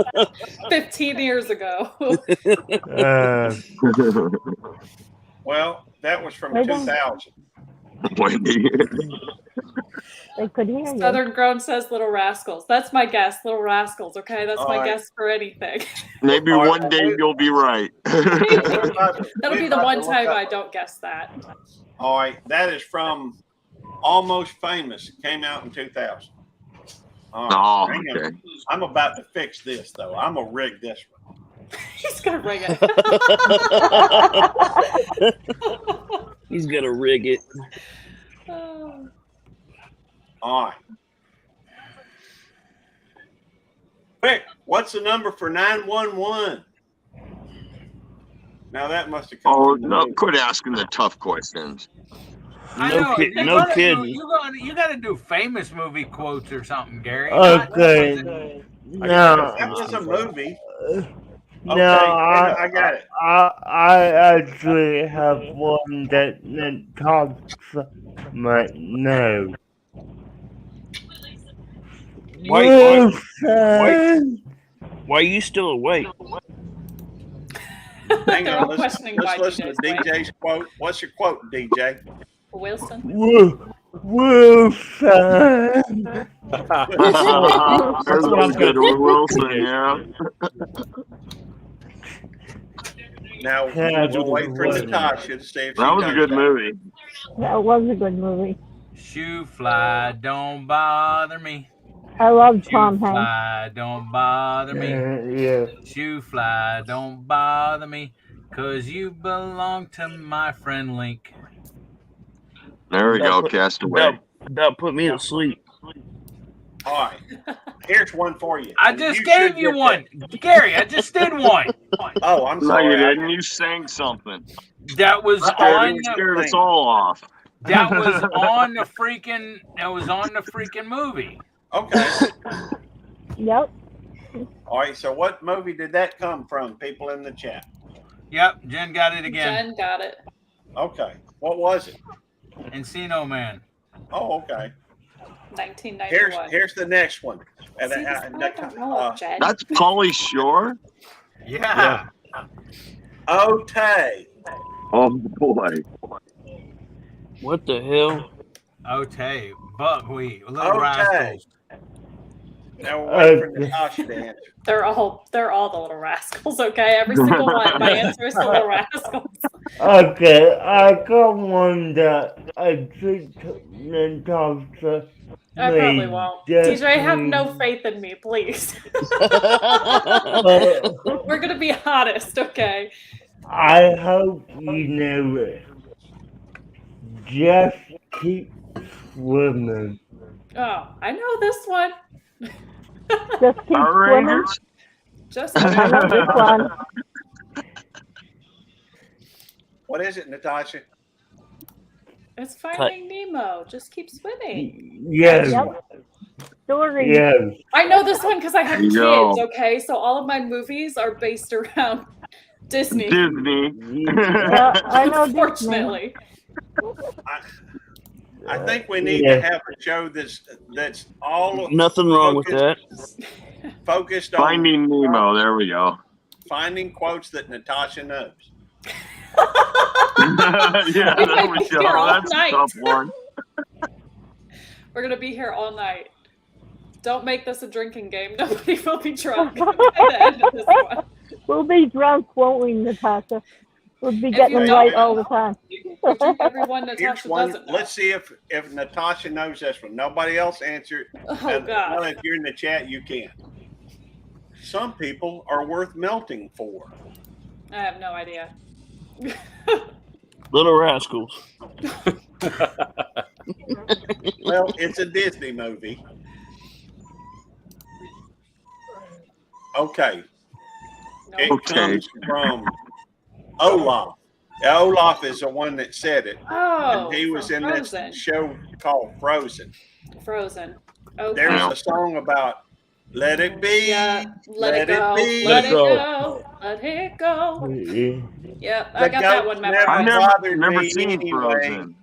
15 years ago. Well, that was from They don't- 2000. Wendy. They could hear you. Southern Grown says Little Rascals. That's my guess. Little Rascals. Okay, that's my All right. guess for anything. Maybe All right, one day you'll be right. That'll be the one time I don't guess that. All right, that is from Almost Famous. Came out in 2000. All right, Oh, hang on. okay. I'm about to fix this though. I'm gonna rig this one. He's gonna ring it. He's gonna rig it. Oh. All right. Quick, what's the number for 911? Now that must have come. Oh, from the no, movie. quit asking the tough questions. No kidding. You gotta do famous movie quotes or something, Gary. Not Okay. ones No. That was a movie. No, Okay, I got it. I actually have one that talks my no. Why are you still awake? Hang They're on, all let's questioning why listen to DJ's awake. DJ's quote. What's your quote, DJ? Wilson. Wilson. There's one good Wilson, yeah. Now we'll wait for Natasha to see if she That was a does good that. movie. That was a good movie. Shoe fly, don't bother me. I love Shoe Tom Hanks. fly, don't bother me. Yeah. Shoe fly, don't bother me. 'Cause you belong to my friend Link. There we go, Castaway. That put me to sleep. All right. Here's one for you. I And just you gave should you get one. Gary, I just did one. Oh, I'm No, sorry. you didn't. You sang something. That was on Scared us all off. that was on the freaking movie. Okay. Yep. All right. So what movie did that come from? People in the chat. Yep, Jen got it again. Jen got it. Okay. What was it? Encino Man. Oh, okay. 1991. Here's the next one. And See, I don't know, Jen. That's Pauly Shore. Yeah. Otay. Oh boy. What the hell? Otay. Buckwheat. Little Otay. Rascals. Now we're waiting for Natasha to answer. They're all the Little Rascals, okay? Every single one. My answer is the Little Rascals. Okay, I got one that I think Natasha I probably won't. DJ, have no faith in me, please. We're gonna be honest, okay? I hope you know it. Just keep swimming. Oh, I know this one. Just keep Power swimming. Rangers? Just I know this one. What is it, Natasha? It's Finding Nemo. Just keep swimming. Yes. Yep. Story. Yes. I know this one because I have kids, Yo. okay? So all of my movies are based around Disney. Disney. Yeah, I know Disney. Unfortunately. I think we need to have a show that's all Nothing wrong with that. focused on Finding Nemo. There we go. finding quotes that Natasha knows. Yeah, We there might we be go. here all That's a night. tough one. We're gonna be here all night. Don't make this a drinking game. Nobody will be drunk by the end of this one. We'll be drunk, won't we, Natasha? We'll be If getting you them don't right know, all the time. you drink every one Here's Natasha one. doesn't know. Let's see if Natasha knows this one. Nobody else answered. Oh, And, God. well, if you're in the chat, you can. Some people are worth melting for. I have no idea. Little Rascals. Well, it's a Disney movie. Okay. It Okay. comes from Olaf. Olaf is the one that said it. Oh, And he was from in this Frozen. show called Frozen. Frozen. Okay. There's a song about let it be. Yeah, let it Let it go. be. Let it Let it go. Let it go. Yep, I The got that goats one never I've memorized. bothered never me seen anyway. Frozen.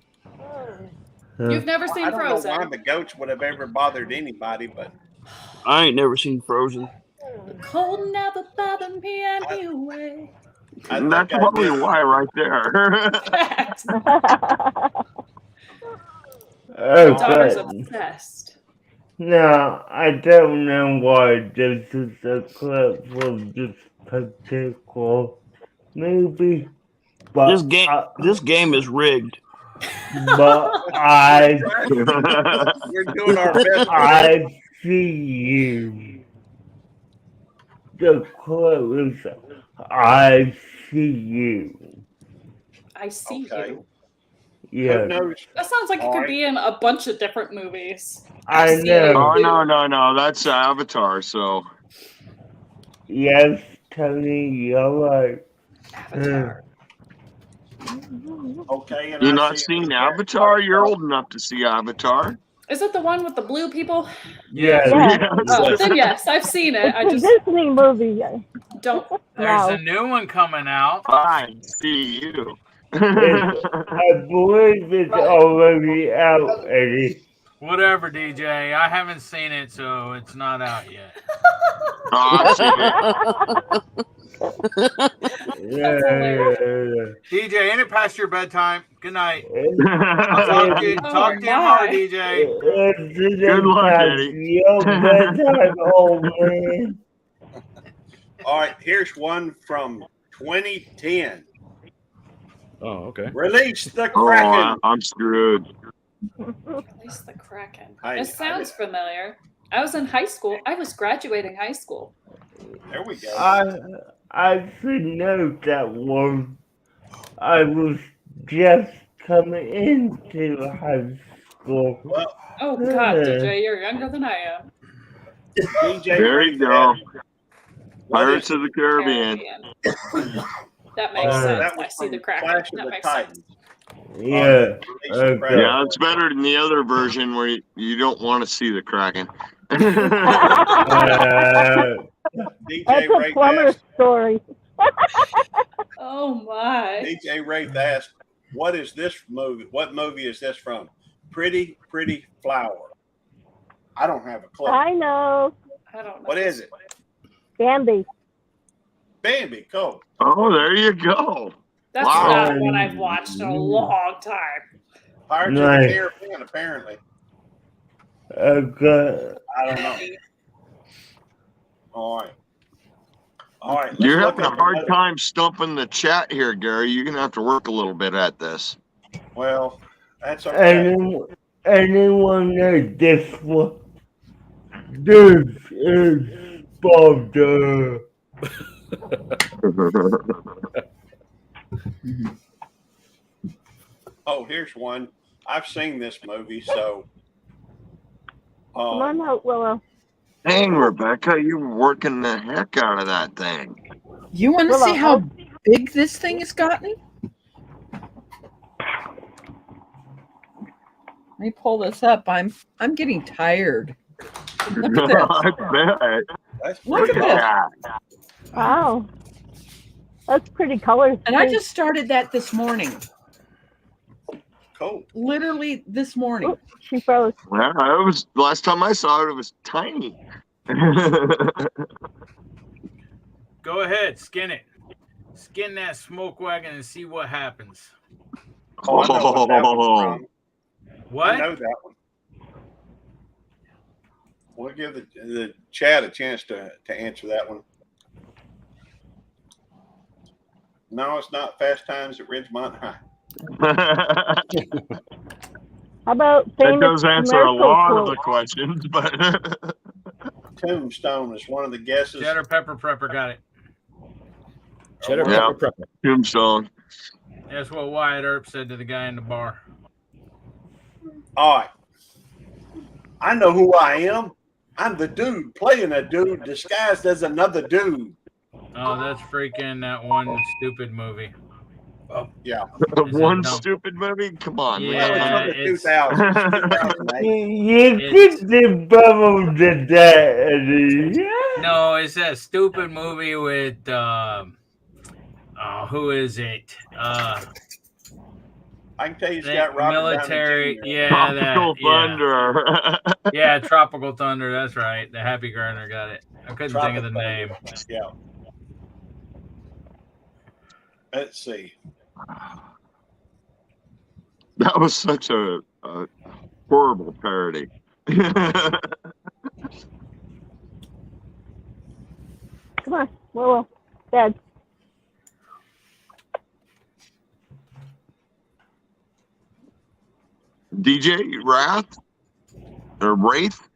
You've never I seen don't know why Frozen. the goats would have ever bothered anybody, but I ain't never seen Frozen. The cold never bothered me anyway. I And think that's I probably did. why right there. My daughter's Okay. obsessed. Now, I don't know why this is a clip from this particular movie, but This game is rigged. but We're doing our best. I see you. The quote is, I see you. I see Okay. you. Who Yes, knows? That sounds like it All could right. be in a bunch of different movies. I see know. Oh no, that's Avatar. So Yes, Tony, you're right. Avatar. Okay, and you I not see seen Avatar? You're old enough to see Avatar. Is it the one with the blue people? Yes. Yeah. Oh, then yes, I've seen it. I It's a just Disney movie. don't. There's No. a new one coming out. I see you. I believe it's already out, Eddie. Whatever, DJ. I haven't seen it, so it's not out yet. I've seen Yeah. DJ, ain't it past your bedtime? Good night. it. Talk to you tomorrow, DJ. Good luck, Eddie. Your bedtime, old man. All right, here's one from 2010. Oh, okay. Release the Oh, Kraken. I'm screwed. Release the Kraken. I- This sounds familiar. I was in high school. I was graduating high school. There we go. I should note that one. I was just coming into high school. Well, Oh God, DJ, you're younger than I am. DJ, There you go. What Pirates is of the Caribbean. That makes sense. that I was see from the Kraken. Clash of That the makes Titans. sense. Yeah. Release the Okay. Kraken. Yeah, it's better than the other version where you don't want to see the Kraken. That's a Wraith plumber asked, story. Oh my. DJ Wraith asked, what is this movie? What movie is this from? Pretty Flower. I don't have a clue. I know. I don't know. What is it? Bambi. Bambi, cool. Oh, there you go. That's Wow. not one I've watched in a long time. Pirates of the Caribbean, apparently. Okay. I don't know. All right. Let's You're look having a at hard another- time stumping the chat here, Gary. You're gonna have to work a little bit at this. Well, that's okay. Anyone know this one? This is Boulder. Oh, here's one. I've seen this movie, so. Come on out, Willow. Dang, Rebecca, you're working the heck out of that thing. You want to see how big this thing has gotten? Let me pull this up. I'm getting tired. Look at this. I bet. Look at this. Wow. That's pretty colors. And I just started that this morning. Cool. Literally this morning. Oops, she froze. Yeah, it was last time I saw it. It was tiny. Go ahead, skin it. Skin that smoke wagon and see what happens. Oh, I know what that one's from. What? I know that one. We'll give the chat a chance to answer that one. No, it's not Fast Times at Ridgemont High. How about That famous does answer a commercial lot of quotes? the questions, but Tombstone is one of the guesses. Cheddar pepper prepper got it. Cheddar yeah, pepper prepper. Tombstone. That's what Wyatt Earp said to the guy in the bar. All right. I know who I am. I'm the dude playing a dude disguised as another dude. Oh, that's freaking that one stupid movie. Oh, yeah. One stupid movie? Come on. Yeah, Well, it's, it's from the 2000s. You get the bubble to daddy. no, it's that stupid movie with who is it? I can tell you, it's got Robert military. Downey Jr. Yeah, Tropical Thunder. Thunder. Yeah, Tropical Thunder. That's right. The Happy Garner got it. I couldn't think of the name. Yeah. Let's see. That was such a horrible parody. Come on, Willow. Dad. DJ Wrath or Wraith?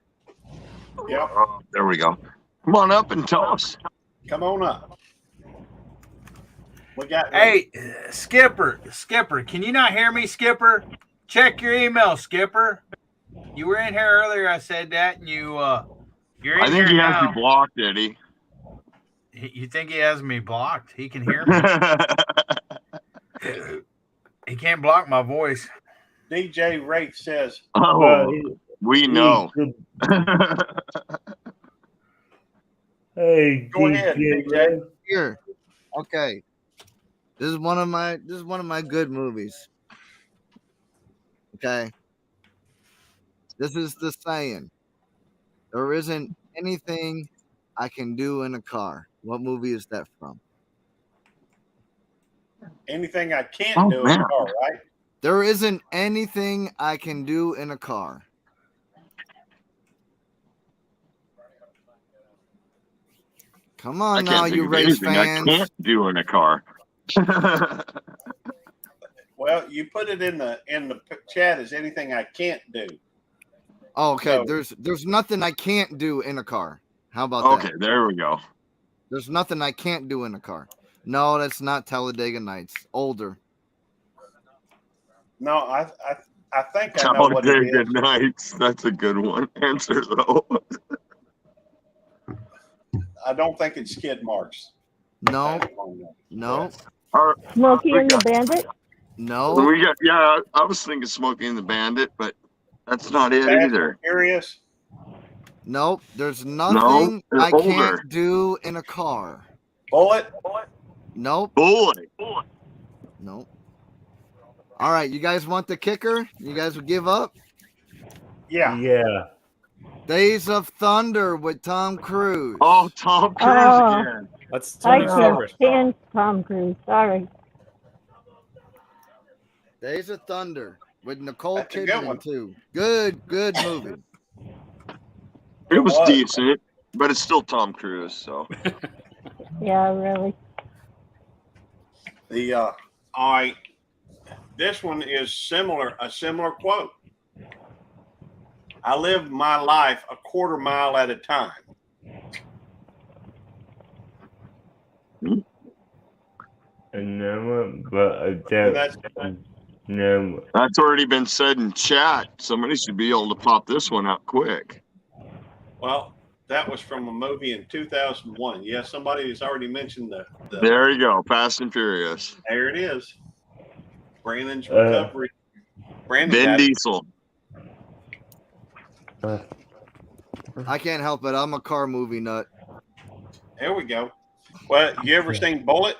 Yeah. There we go. Come on up and tell us. Come on up. We got. Hey, Skipper, can you not hear me, Skipper? Check your email, Skipper. You were in here earlier. I said that, and you're in I think here he has now. you blocked, Eddie. You think he has me blocked? He can hear me. He can't block my voice. DJ Wraith says, "Oh, we know." Hey, go ahead, DJ. Here, okay. This is one of my good movies. Okay. This is the saying. There isn't anything I can do in a car. What movie is that from? Anything I can't do in a car, right? There isn't anything I can do in a car. Come on now, you race fans. I can't do in a car. Well, you put it in the chat as anything I can't do. Oh, okay. So, there's nothing I can't do in a car. How about that? Okay, there we go. There's nothing I can't do in a car. No, that's not Talladega Nights. Older. No, I think I know what it Talladega is. Nights. That's a good one. Answer though. I don't think it's skid marks. No. No. Smokey and the Bandit? No. We got, I was thinking Smokey and the Bandit, but that's not it Fast either. and Furious? Nope. There's nothing they're I older. can't do in a car. Bullet. Nope. Bullet. Nope. All right, you guys want the kicker? You guys would give up? Yeah. Yeah. Days of Thunder with Tom Cruise. Oh, Tom Cruise Oh, again. That's I Tony's can't favorite. stand Tom Cruise. Sorry. Days of Thunder with Nicole That's a good one. Kidman too. Good movie. It was decent, but it's still Tom Cruise. So Yeah, really. All right. This one is a similar quote. I live my life a quarter mile at a time. That's already been said in chat. Somebody should be able to pop this one out quick. Well, that was from a movie in 2001. Yes, somebody has already mentioned the There you go, Fast and Furious. There it is. Brandon's recovery. Brandon Vin got it. Diesel. I can't help it. I'm a car movie nut. There we go. Well, you ever seen Bullet?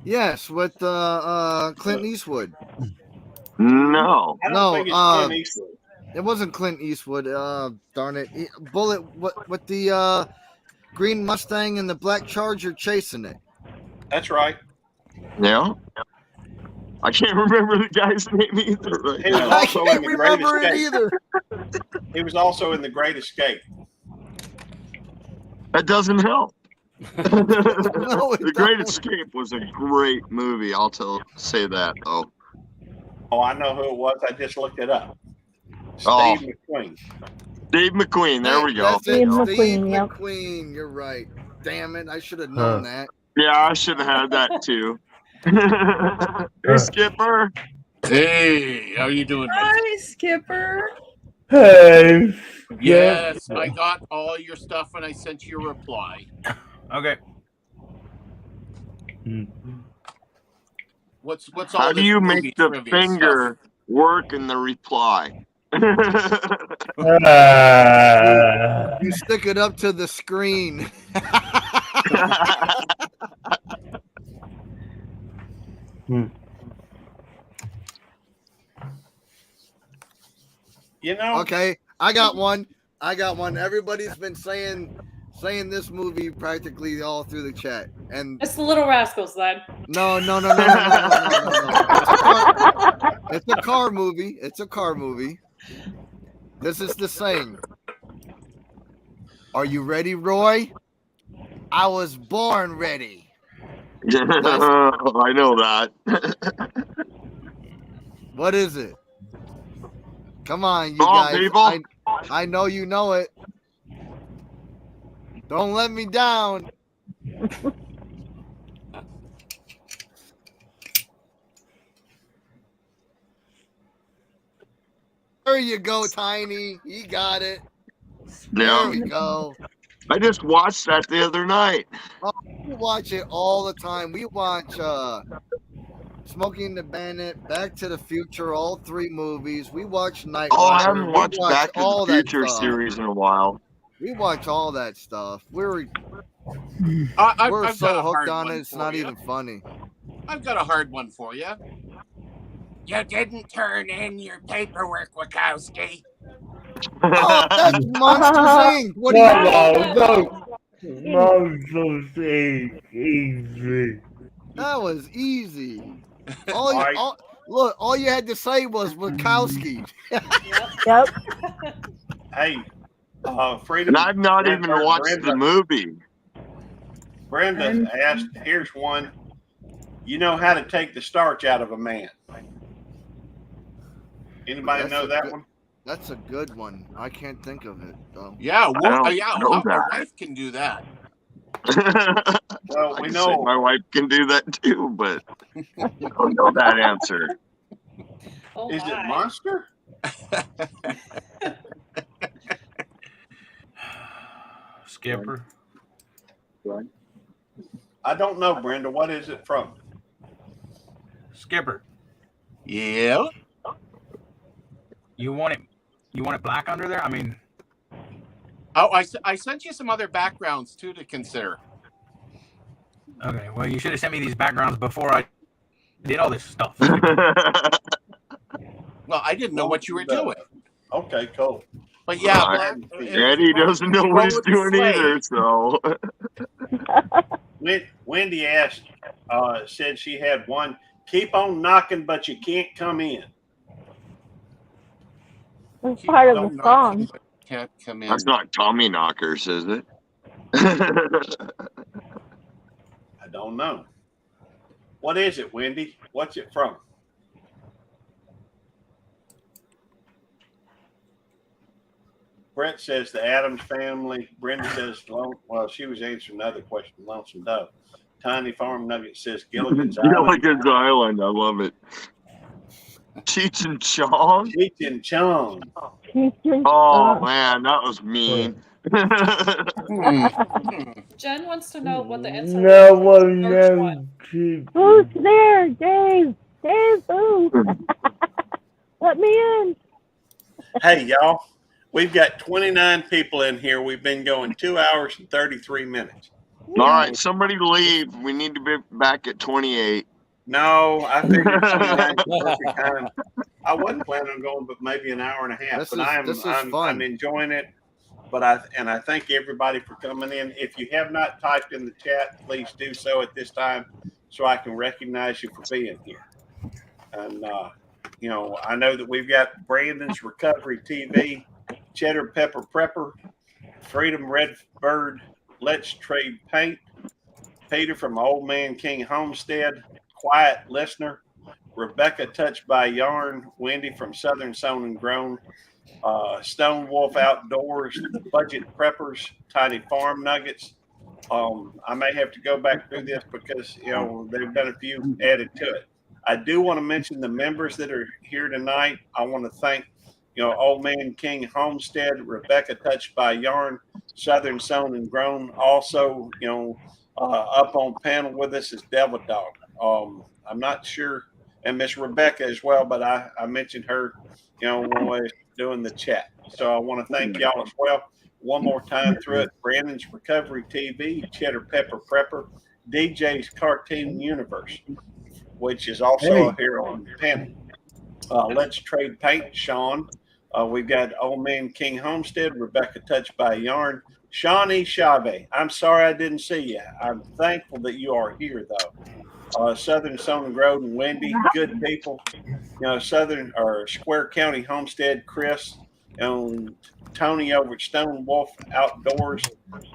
Yes, with Clint Eastwood. No. I don't think it's Clint Eastwood. It wasn't Clint Eastwood. Darn it. Bullet with the green Mustang and the black Charger chasing it. That's right. Yeah. I can't remember the guy's name either. Right He was now. I also in can't the Great remember it Escape. either. He was also in the Great Escape. That doesn't help. No, The Great Escape was a great movie. I'll say that though. Oh, I know who it was. I just looked it up. Oh. Steve McQueen. Steve McQueen. There we go. That's it. Steve Steve McQueen, yep. McQueen. You're right. Damn it. I should have known that. Yeah, I should have had that too. Hey, Skipper. Hey, how you doing? Hi, Skipper. Hey. Yes, I got all your stuff and I sent you a reply. Okay. What's all How do this you movie make the trivia finger stuff? work in the reply? You stick it up to the screen. You know. Okay, I got one. Everybody's been saying this movie practically all through the chat, and It's the Little Rascals, then. no. It's a car movie. It's a car movie. This is the saying. Are you ready, Roy? I was born ready. I know that. What is it? Come on, you Come on, guys. people. I know you know it. Don't let me down. There you go, Tiny. You got it. Yeah. There we go. I just watched that the other night. Oh, we watch it all the time. We watch Smoking the Bandit, Back to the Future, all three movies. We watch Night Oh, I Rider. haven't We watched watch Back to all the that Future stuff. series in a while. We watch all that stuff. We're I've so got a hooked hard on one it. It's for not you. even funny. I've got a hard one for you. You didn't turn in your paperwork, Wachowski. Oh, that's Monsters Inc. What do you Monsters Inc. Easy. That was easy. All you had to say was Wachowski. Yep. Hey, Freedom. And I've not even watched Brenda, the movie. Brenda asked, here's one. You know how to take the starch out of a man. Anybody know that one? That's a good one. I can't think of it though. Yeah, know my that. wife can do that. Well, I we can know say my wife can do that too, but I don't know that answer. Oh, Is it my. Monster? Skipper. I don't know, Brenda. What is it from? Skipper. Yeah. You want it black under there? I mean, Oh, I sent you some other backgrounds too to consider. Okay, well, you should have sent me these backgrounds before I did all this stuff. Well, I didn't know what you were doing. Okay, cool. But yeah, Black. Eddie doesn't know what he's doing either, so. Wendy asked, said she had one. Keep on knocking, but you can't come in. It's part of the song. Can't come in. That's not Tommy Knockers, is it? I don't know. What is it, Wendy? What's it from? Brett says the Addams Family. Brenda says, well, she was answering another question. Lonesome Dove. Tiny Farm Nugget says Gilligan's Island. Gilligan's Island. I love it. Cheech and Chong. Cheech and Chong. Oh man, that was mean. Jen wants to know what the answer No was. one knows. Who's there, Dave? Dave, who? Let me in. Hey, y'all. We've got 29 people in here. We've been going 2 hours and 33 minutes. All right, somebody leave. We need to be back at 28. No, I figured 29 was perfect time. I wasn't planning on going, but maybe an hour and a half. I'm enjoying it. But I thank everybody for coming in. If you have not typed in the chat, please do so at this time, so I can recognize you for being here. And I know that we've got Brandon's Recovery TV, Cheddar Pepper Prepper, Freedom Redbird, Let's Trade Paint, Peter from Old Man King Homestead, Quiet Listener, Rebecca Touched by Yarn, Wendy from Southern Sewn and Grown, Stone Wolf Outdoors, the Budget Preppers, Tiny Farm Nuggets. I may have to go back through this because they've been a few added to it. I do want to mention the members that are here tonight. I want to thank Old Man King Homestead, Rebecca Touched by Yarn, Southern Sewn and Grown. Also, up on panel with us is Devil Dog. I'm not sure, and Miss Rebecca as well, but I mentioned her, when I was doing the chat. So I want to thank y'all as well. One more time through it. Brandon's Recovery TV, Cheddar Pepper Prepper, DJ's Cartoon Universe, which is also here on the panel. Let's Trade Paint, Sean. We've got Old Man King Homestead, Rebecca Touched by Yarn, Shawnee Chavez. I'm sorry I didn't see you. I'm thankful that you are here, though. Southern Sewn and Grown and Wendy, good people. Southern or Square County Homestead, Chris, Tony over at Stone Wolf Outdoors,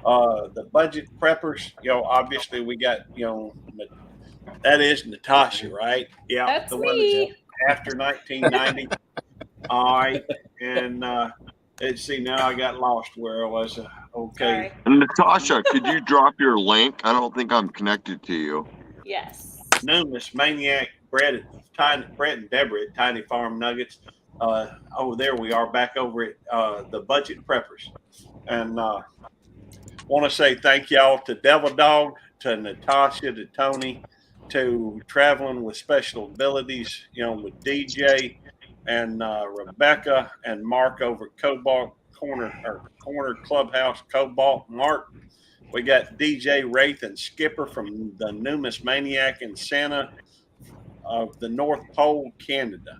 the Budget Preppers. Obviously we got that is Natasha, right? Yeah, that's the me. one that's after 1990. All right, and let's see. Now I got lost where I was. Okay. And Natasha, could you drop your link? I don't think I'm connected to you. Yes. Numerous Maniac, Brett and Deborah at Tiny Farm Nuggets. There we are back over at the Budget Preppers. And want to say thank y'all to Devil Dog, to Natasha, to Tony, to Traveling with Special Abilities, with DJ and Rebecca and Mark over at Cobalt Corner Clubhouse, Cobalt Mark. We got DJ Wraith and Skipper from the Numis Maniac and Santa of the North Pole, Canada.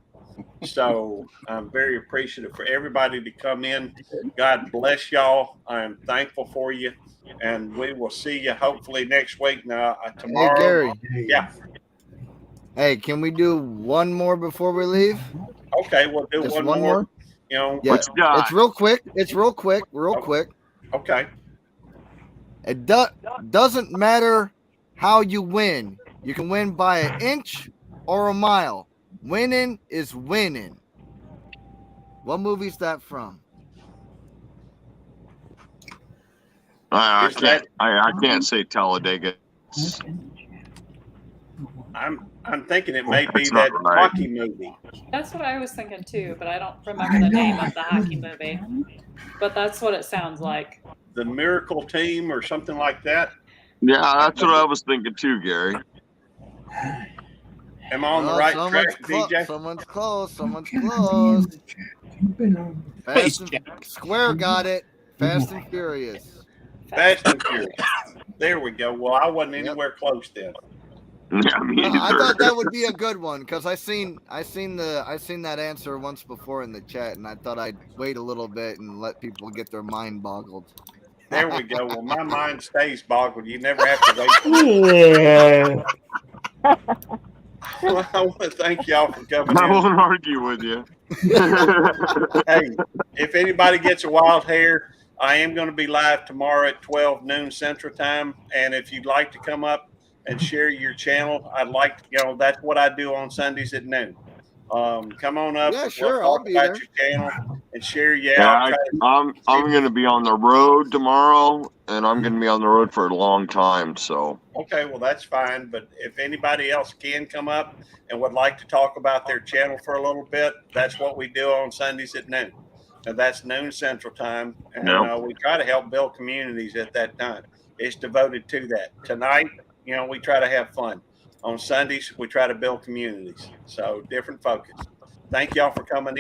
So I'm very appreciative for everybody to come in. God bless y'all. I am thankful for you. And we will see you hopefully next week. Now, tomorrow. Hey, Gary. Yeah. Hey, can we do one more before we leave? Okay, we'll do Just one more. Yeah, what you got? it's real quick. It's real quick. Quick. Okay. It doesn't matter how you win. You can win by an inch or a mile. Winning is winning. What movie's that from? I can't say Talladega. I'm thinking it may be that hockey movie. That's what I was thinking too, but I don't remember the name of the hockey movie. But that's what it sounds like. The Miracle Team or something like that. Yeah, that's what I was thinking too, Gary. Am I on the right track, DJ? Someone's close. Fast and Square got it. Fast and Furious. Fast and Furious. There we go. Well, I wasn't anywhere close then. Yeah, me either. I thought that would be a good one because I seen that answer once before in the chat, and I thought I'd wait a little bit and let people get their mind boggled. There we go. Well, my mind stays boggled. You never have to wait. Yeah. Well, I want to thank y'all for coming I in. won't argue with you. Hey, if anybody gets a wild hair, I am going to be live tomorrow at 12 noon Central Time. And if you'd like to come up and share your channel, I'd like to, that's what I do on Sundays at noon. Come on up. Yeah, sure. We'll I'll talk be about there. your channel and share you Yeah, out. I'm going to be on the road tomorrow, and I'm going to be on the road for a long time. So Okay, well, that's fine. But if anybody else can come up and would like to talk about their channel for a little bit, that's what we do on Sundays at noon. And that's noon Central Time. And we try to help build communities at that time. It's devoted to that. Tonight, we try to have fun. On Sundays, we try to build communities. So different focus. Thank y'all for coming in.